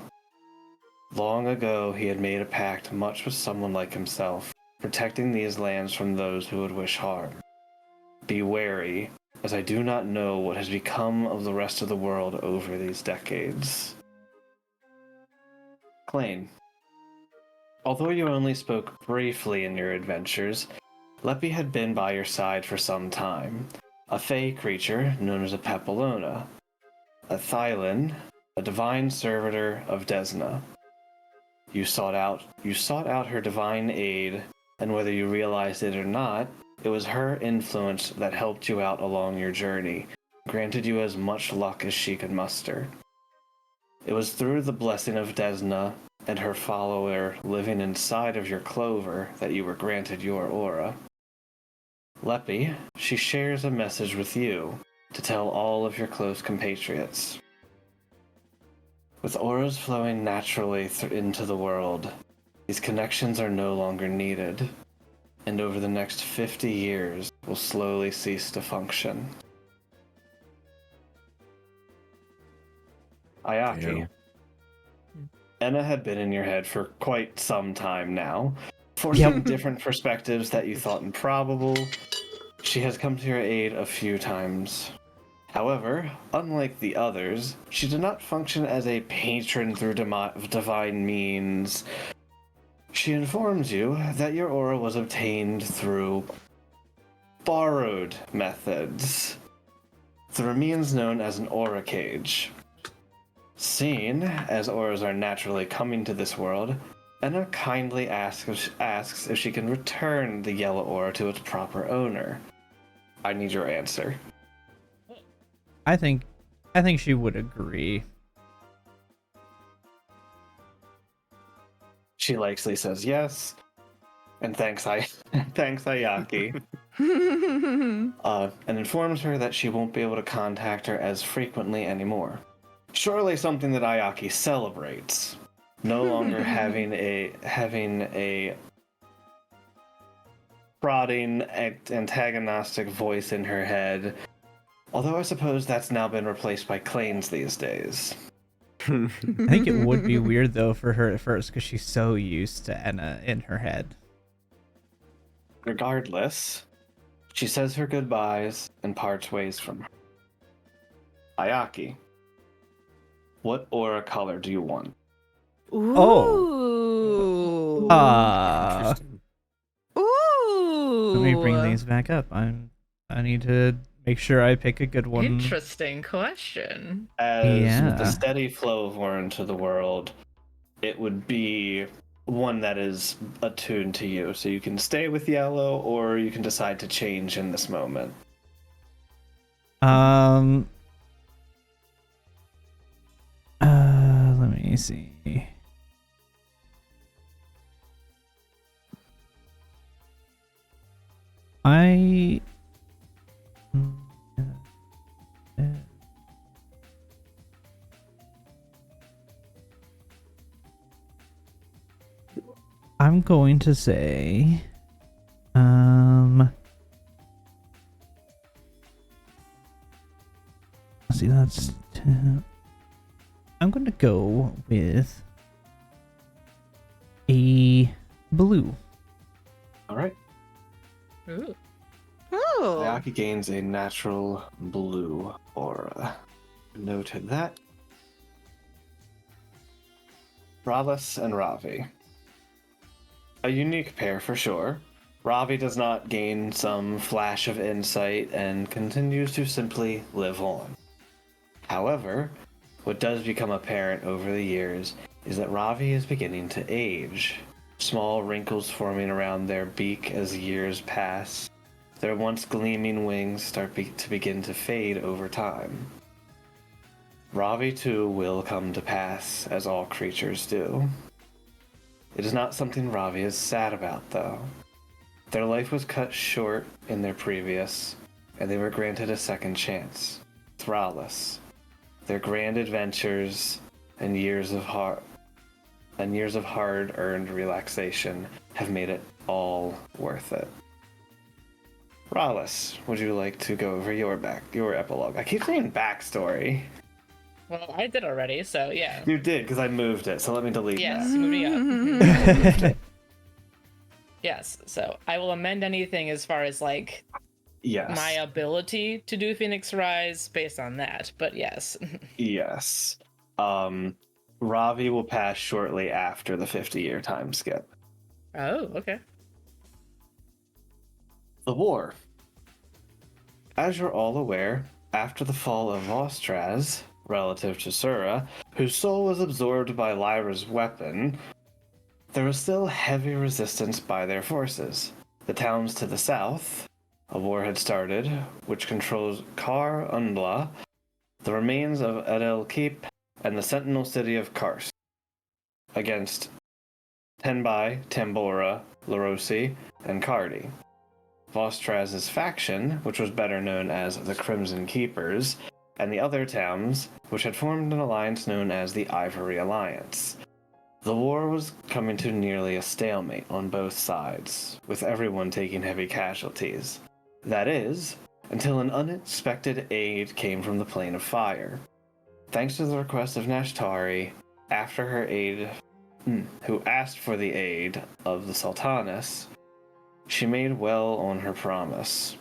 Long ago, he had made a pact much with someone like himself, protecting these lands from those who would wish harm. Be wary, as I do not know what has become of the rest of the world over these decades. Klain. Although you only spoke briefly in your adventures, Lepi had been by your side for some time. A fey creature known as a Papillona. A Thylin, a divine servitor of Desna. You sought out her divine aid, and whether you realized it or not, it was her influence that helped you out along your journey, granted you as much luck as she could muster. It was through the blessing of Desna and her follower living inside of your clover that you were granted your aura. Lepi, she shares a message with you to tell all of your close compatriots. With auras flowing naturally into the world, these connections are no longer needed, and over the next 50 years will slowly cease to function. Ayaki. Yeah. Enna had been in your head for quite some time now. For some different perspectives that you thought improbable, she has come to your aid a few times. However, unlike the others, she did not function as a patron through divine means. She informs you that your aura was obtained through borrowed methods. the remains known as an aura cage. Seeing as auras are naturally coming to this world, Enna kindly asks if she can return the yellow aura to its proper owner. I need your answer. I think she would agree. She likely says yes, and thanks Ayaki, and informs her that she won't be able to contact her as frequently anymore. Surely something that Ayaki celebrates. No longer having a prodding, antagonistic voice in her head. Although I suppose that's now been replaced by Klain's these days. I think it would be weird though for her at first because she's so used to Enna in her head. Regardless, she says her goodbyes and parts ways from her. Ayaki, what aura color do you want? Ooh. Interesting. Ooh. Let me bring these back up. I need to make sure I pick a good one. Interesting question. As Yeah. with the steady flow of aura into the world, it would be one that is attuned to you. So you can stay with yellow, or you can decide to change in this moment. Let me see. I'm going to say, let's see, that's 10. I'm going to go with a blue. All right. Ooh. Ooh. Ayaki gains a natural blue aura. Noted that. Ralis and Ravi. A unique pair for sure. Ravi does not gain some flash of insight and continues to simply live on. However, what does become apparent over the years is that Ravi is beginning to age. Small wrinkles forming around their beak as years pass. Their once gleaming wings start to begin to fade over time. Ravi too will come to pass, as all creatures do. It is not something Ravi is sad about, though. Their life was cut short in their previous, and they were granted a second chance. Thralless. Their grand adventures and years of hard-earned relaxation have made it all worth it. Ralis, would you like to go over your epilogue? I keep saying backstory. Well, I did already, so yeah. You did, because I moved it, so let me delete Yes, that. moving up. Yes, so I will amend anything as far as like Yes. my ability to do Phoenix Rise based on that, but yes. Yes. Ravi will pass shortly after the 50-year time skip. Oh, okay. The war. As you're all aware, after the fall of Vostraz, relative to Sura, whose soul was absorbed by Lyra's weapon, there was still heavy resistance by their forces. The towns to the south, a war had started, which controls Kar Undla, the remains of Edel Keep, and the sentinel city of Karsk, against Tenbai, Tambora, Larosi, and Kardi. Vostraz's faction, which was better known as the Crimson Keepers, and the other towns, which had formed an alliance known as the Ivory Alliance. The war was coming to nearly a stalemate on both sides, with everyone taking heavy casualties. That is, until an unexpected aid came from the Plane of Fire. Thanks to the request of Nashtari, after her aid, who asked for the aid of the Sultaness, she made well on her promise.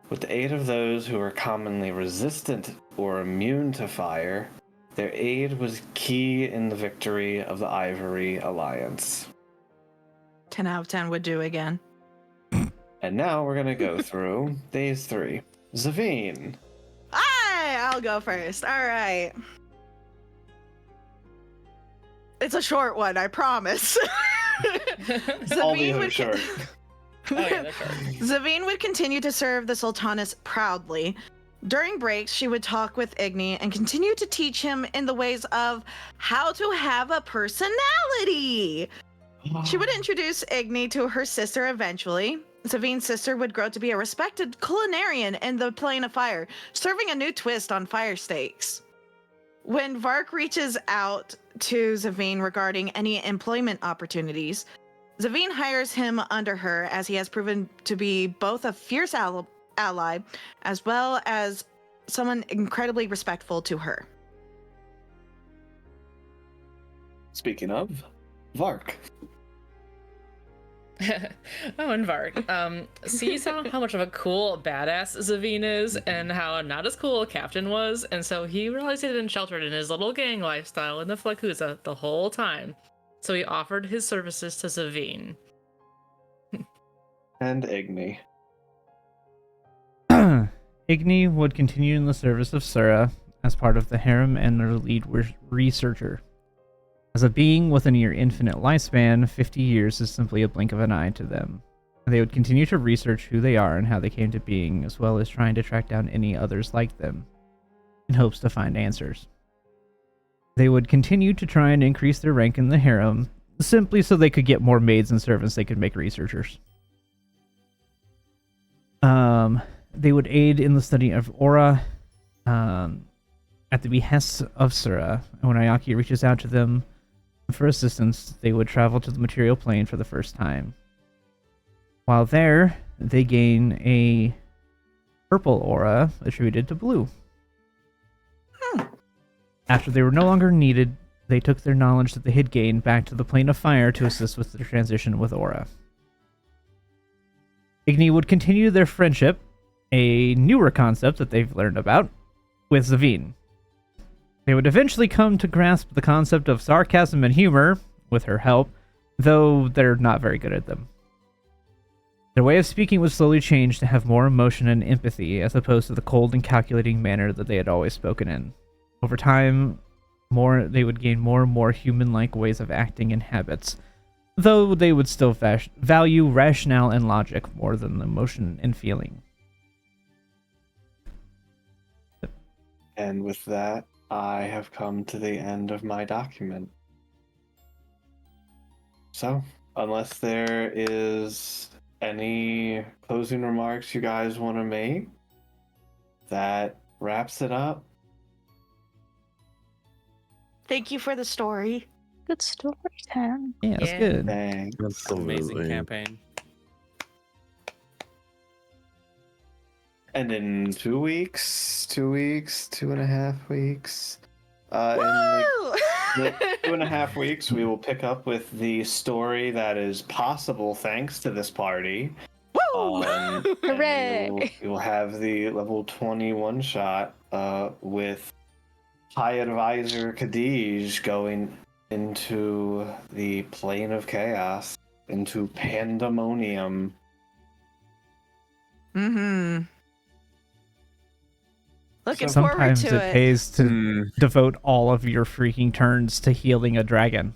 With the aid of those who were commonly resistant or immune to fire, their aid was key in the victory of the Ivory Alliance. 10 out of 10 would do again. And now we're going to go through Days 3. Zavine. I'll go first. All right. It's a short one, I promise. All the Zavine other would short. Oh yeah, that's right. Zavine would continue to serve the Sultanas proudly. During breaks, she would talk with Igni and continue to teach him in the ways of how to have a personality. She would introduce Igni to her sister eventually. Zavine's sister would grow to be a respected culinarian in the Plane of Fire, serving a new twist on fire steaks. When Vark reaches out to Zavine regarding any employment opportunities, Zavine hires him under her as he has proven to be both a fierce ally as well as someone incredibly respectful to her. Speaking of, Vark. Oh, and Vark. So you saw how much of a cool badass Zavine is and how not as cool Captain was, and so he realized he had been sheltered in his little gang lifestyle in the Flakuza the whole time. So he offered his services to Zavine. And Igni. Igni would continue in the service of Sura as part of the harem and their lead researcher. As a being with a near infinite lifespan, 50 years is simply a blink of an eye to them. They would continue to research who they are and how they came to being, as well as trying to track down any others like them, in hopes to find answers. They would continue to try and increase their rank in the harem, simply so they could get more maids and servants they could make researchers. They would aid in the study of aura, at the behest of Sura, and when Ayaki reaches out to them for assistance, they would travel to the material plane for the first time. While there, they gain a purple aura attributed to blue. After they were no longer needed, they took their knowledge that they had gained back to the plane of fire to assist with the transition with aura. Igni would continue their friendship, a newer concept that they've learned about, with Zavine. They would eventually come to grasp the concept of sarcasm and humor, with her help, though they're not very good at them. Their way of speaking would slowly change to have more emotion and empathy, as opposed to the cold and calculating manner that they had always spoken in. Over time, they would gain more and more human-like ways of acting and habits, though they would still value rationale and logic more than emotion and feeling. And with that, I have come to the end of my document. So, unless there is any closing remarks you guys want to make, that wraps it up. Thank you for the story. Good story time. Yeah, that's Yeah. good. Thanks. Amazing campaign. And in 2 weeks, 2.5 weeks, in Woo! the 2.5 weeks, we will pick up with the story that is possible thanks to this party. Woo! And Hooray! we will have the level 21 shot with High Advisor Khadij going into the plane of chaos, into pandemonium. Mm-hmm. Looking forward Sometimes to it it. pays to devote all of your freaking turns to healing a dragon.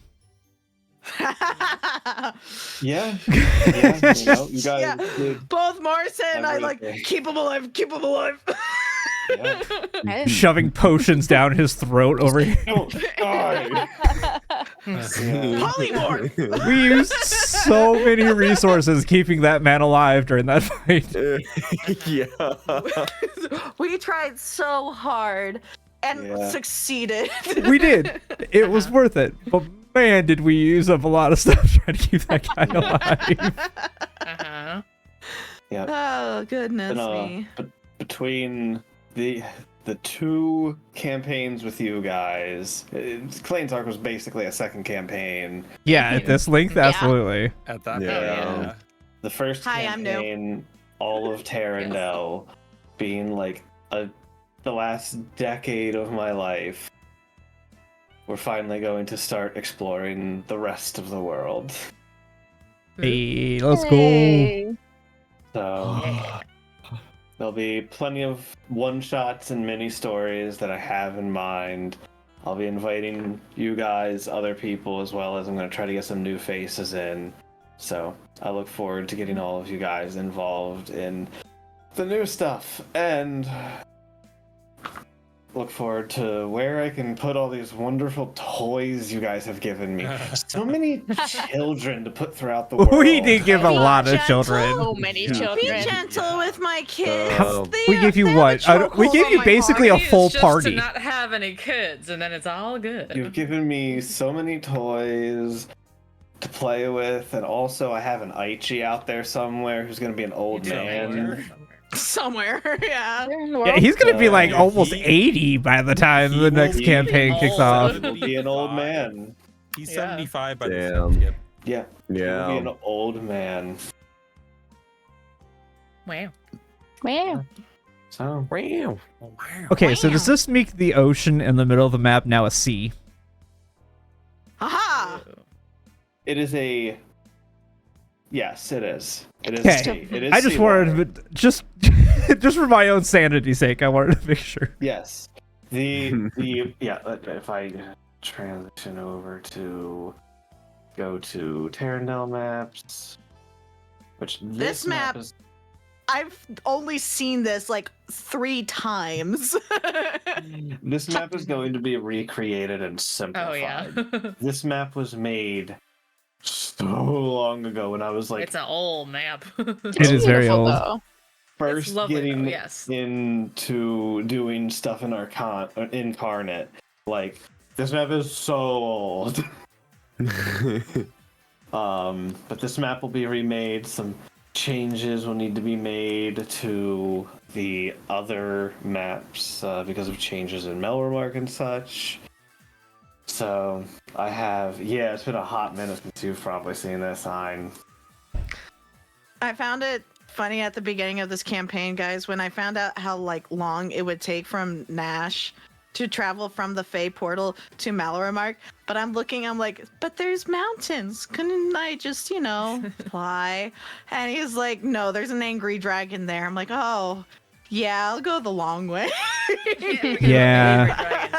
Yeah, yeah, you know, you guys Yeah. did. Both Morrison and I Everything. keep him alive, keep him alive. Yeah. Hey. Shoving potions down his throat over here. Don't die. Yeah. Polymorph. We used so many resources keeping that man alive during that fight. Yeah. We tried so hard and Yeah. succeeded. We did. It was worth it. But man, did we use up a lot of stuff trying to keep that guy alive. Uh-huh. Yeah. Oh goodness And, me. but between the two campaigns with you guys, Klain's arc was basically a second campaign. Yeah, at this length, Yeah. absolutely. At that Yeah. point, yeah. The first Hi, I'm new. campaign, all of Terendell, being like the last decade of my life. We're finally going to start exploring the rest of the world. Hey, let's go. Hey. So there'll be plenty of one-shots and mini stories that I have in mind. I'll be inviting you guys, other people, as well as I'm going to try to get some new faces in. So I look forward to getting all of you guys involved in the new stuff, and look forward to where I can put all these wonderful toys you guys have given me. So many children to put throughout the world. We did give a Be lot of gentle. children. So many Be children. Be gentle with my kids. Oh. We gave you they have what? a We chokehold gave on you my basically a heart. full Just party. to not have any kids, and then it's all good. You've given me so many toys to play with, and also I have an Aichi out there somewhere who's going to be an old You do. man. Somewhere, yeah. Where in the Yeah, world? he's gonna be like Yeah, almost he- 80 by the time he the will next be campaign kicks old. off. He will be an old man. He's Yeah. 75 by this Damn. time skip. Yeah, he will be Yeah. an old man. Wow. Wow. So, Wow. Oh, wow. Okay, so does Wow. this make the ocean in the middle of the map now a sea? Haha. it is a... Yes, it is. It is Okay. sea. It is I just seawater. wanted to, just for my own sanity's sake, I wanted to make sure. Yes. Yeah, if I transition over to go to Terendell maps, which This map- is I've only seen this like 3 times. this map is going to be recreated and Oh simplified. yeah. This map was made so long ago when I was like It's an old map. It is very Beautiful, old. though. first lovely, though, getting yes. into doing stuff in Incarnate. Like, this map is so old. But this map will be remade. Some changes will need to be made to the other maps because of changes in Melromark and such. So I have, yeah, it's been a hot minute since you've probably seen this sign. I found it funny at the beginning of this campaign, guys, when I found out how like long it would take from Nash to travel from the Fey portal to Malaramark. But I'm like, but there's mountains. Couldn't I just, fly? And he's like, no, there's an angry dragon there. I'm like, oh, yeah, I'll go the long way. Yeah.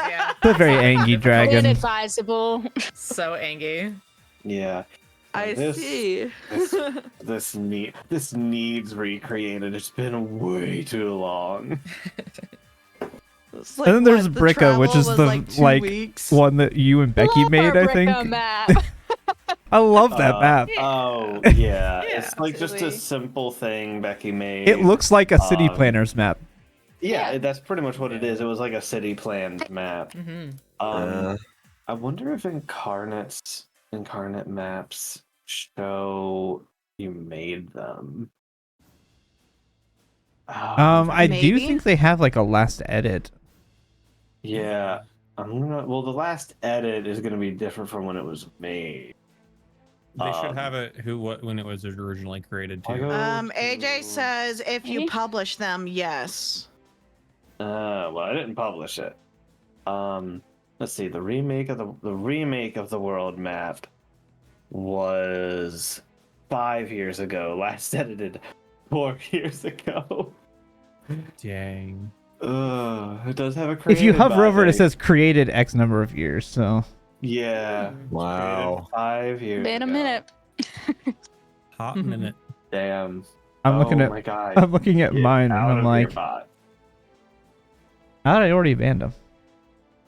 Yeah. The very angry dragon. Inadvisable. So angry. Yeah. I This- see. This needs recreated. It's been way too long. It's And then there's what, the Bricka, which travel is was, the like 2 like weeks? one that you and Becky Love made, our I Bricka think. map. I love that map. Oh, yeah. Yeah, It's like just a absolutely. simple thing Becky made. It looks like a city Um, planner's map. Yeah, Yeah. that's pretty much what it is. It was like a city planned map. Hmm. I wonder if incarnate maps show you made them. I do maybe? think they have like a last edit. Yeah, Well, the last edit is gonna be different from when it was made. They should have it when it was originally created I too. go AJ to- says if you Maybe? publish them, yes. Well, I didn't publish it. Let's see. The remake of the world map was 5 years ago. Last edited 4 years ago. Dang. It does have a If you created hover by over it, it date. says created X number of years. So Yeah. Wow. 5 years. Been a ago. minute. Hot Mhm. minute. Damn. I'm looking Oh my God. I'm looking at Get mine, and out I'm of like, here, bot. I already banned them.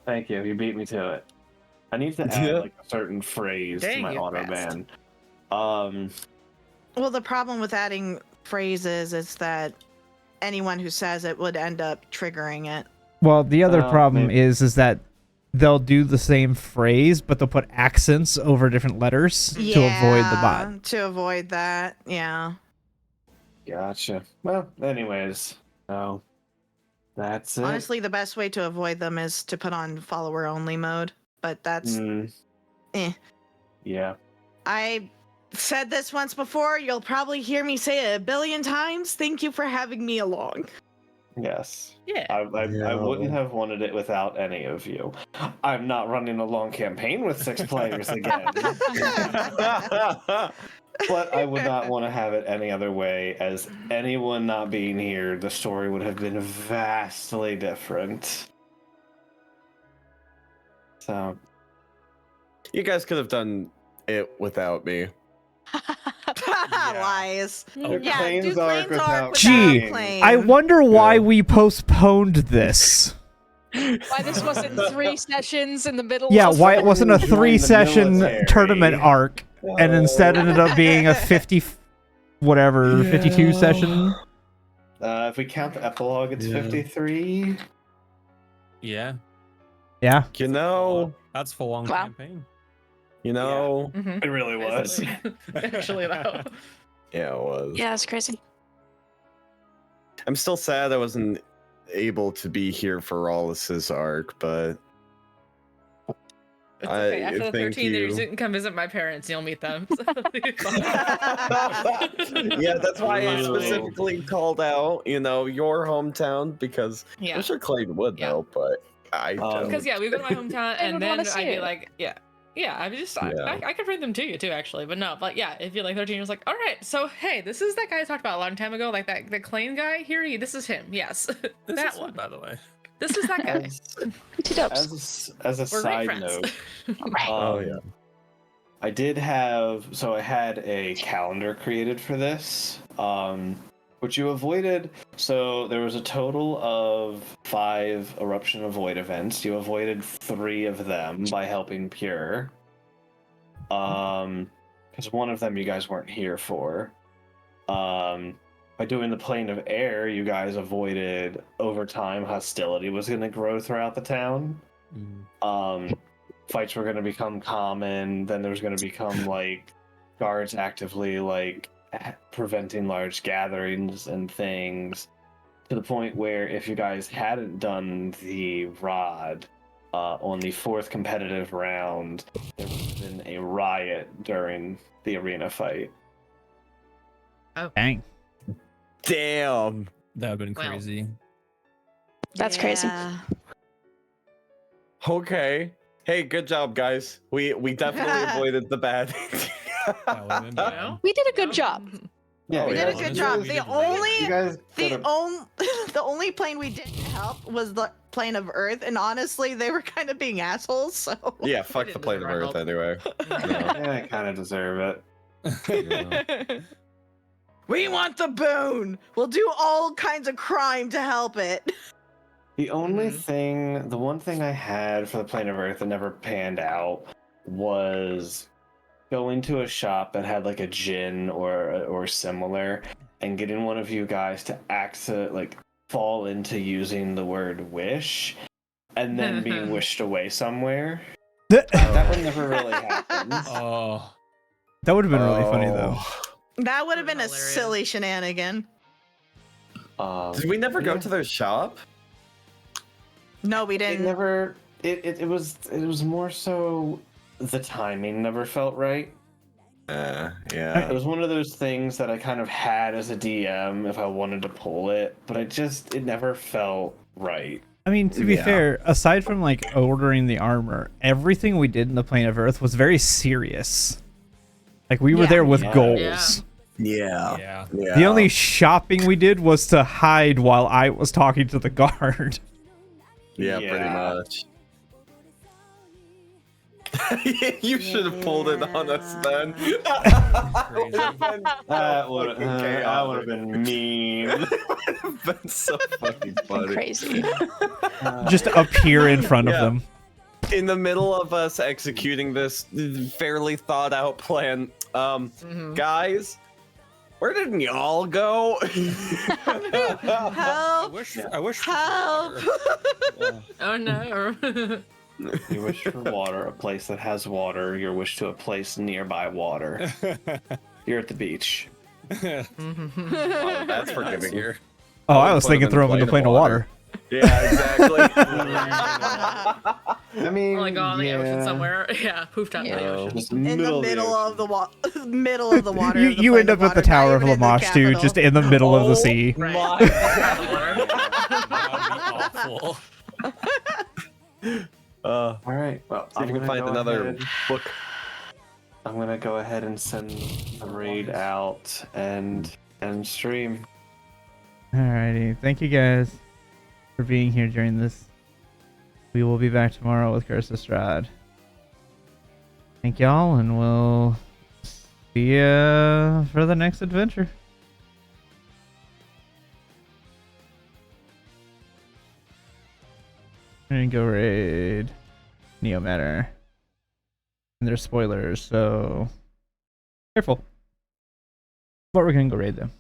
Thank you. You beat me to it. I need to add Yeah. like a certain phrase Dang, to my you auto best. ban. Well, the problem with adding phrases is that anyone who says it would end up triggering it. Well, the other Well, problem maybe- is that they'll do the same phrase, but they'll put accents over different letters to avoid the bot. To avoid that, yeah. Gotcha. Well, anyways, so that's it. Honestly, the best way to avoid them is to put on follower only mode, but that's Mm, eh. yeah. I said this once before. You'll probably hear me say it a billion times. Thank you for having me along. Yes. Yeah. I wouldn't have wanted it without any of you. I'm not running a long campaign with 6 players again. But I would not want to have it any other way, as anyone not being here, the story would have been vastly different. So, You guys could have done it without me. Lies. the Yeah, Klain's do arc Klain's arc without without Gee, Klain. I wonder why Yeah. we postponed this. Why this wasn't 3 sessions in the middle? Yeah, of why it wasn't a Join the 3-session military. tournament arc, and instead ended up being a 50, whatever, 52 session. If we count the epilogue, it's 53. Yeah. Yeah. You know, That's full on Wow. campaign. you know. Mhm. It really was. Actually, though. Yeah, it was. Yeah, it's crazy. I'm still sad I wasn't able to be here for Rollis's arc, but It's okay. I After the thank 13 years, you. you can come visit my parents. You'll meet them. So yeah, that's why I Literally. specifically called out, your hometown, because yeah. I'm sure Klain would Yeah. though, but I don't. Because yeah, we go to my hometown, I and would then wanna see I'd be it. like, yeah. I Yeah. I could bring them to you too, actually. But no, but yeah, if you're like 13, you're like, all right, so hey, this is that guy I talked about a long time ago, like the Klain guy. This is him. Yes, This that is one. one, by the way. This is that guy. As a We're great side friends. note, Oh, yeah. I had a calendar created for this, which you avoided. So there was a total of 5 eruption avoid events. You avoided 3 of them by helping Pure. Because one of them you guys weren't here for. By doing the plane of air, you guys avoided over time hostility was going to grow throughout the town. Fights were going to become common. Then there was going to become like guards actively like preventing large gatherings and things, to the point where if you guys hadn't done the rod on the 4th competitive round, there would have been a riot during the arena fight. Dang. Damn. That would have been Well. crazy. That's crazy. Yeah. Okay. Hey, good job, guys. We definitely avoided the bad. That would have been You bad. know? We did a good job. Yeah, Oh, We yeah. did a good job. The the only plane we didn't help was the plane of Earth, and honestly, they were kind of being assholes. So Yeah, fuck the didn't plane of deserve Earth anyway. Yeah, I kind of deserve it. we want the boon. We'll do all kinds of crime to help it. The only Mhm. the one thing I had for the plane of Earth that never panned out was going to a shop that had like a gin or similar, and getting one of you guys to fall into using the word wish, and then being wished away somewhere. That one never really happened. Oh, That would have been really funny though. That would have been a Hilarious. silly shenanigan. Did we never go Yeah. to their shop? No, we It didn't. never. It was more so the timing never felt right. It Yeah. was one of those things that I kind of had as a DM if I wanted to pull it, but it never felt right. I mean, to be Yeah. fair, aside from like ordering the armor, everything we did in the Plane of Earth was very serious. Like we were Yeah. there with Yeah. goals. Yeah. yeah. Yeah. The only shopping we did was to hide while I was talking to the guard. Yeah, pretty Yeah. much. You should have pulled it on us then. That would have been mean. have been so fucking funny. Crazy. Just appear in front Yeah. of them. In the middle of us executing this fairly thought out plan, guys, where did y'all go? Help! I wish. for Help! water. Oh no. You wish for water, a place that has water. Your wish to a place nearby water. You're at the beach. Oh, that's forgiving. Here. Oh, I I'll was put 'em thinking in throw them in the plane plane of of water. Yeah, exactly. I mean, Like on the ocean somewhere. Yeah, poofed out in the Yeah. ocean. Just In the middle of the middle of the water. You of the you plane end up of at the water, not Tower of even in the Lamash too, capital. just in the middle of the sea. Right. My- That would be awful. All right. Well, see if we can find another book. I'm gonna go ahead and send the raid out and stream. Alrighty. Thank you guys for being here during this. We will be back tomorrow with Curse of Strahd. Thank y'all, and we'll see ya for the next adventure. We're gonna go raid Neo Matter. And there's spoilers, so careful. But we're gonna go raid them.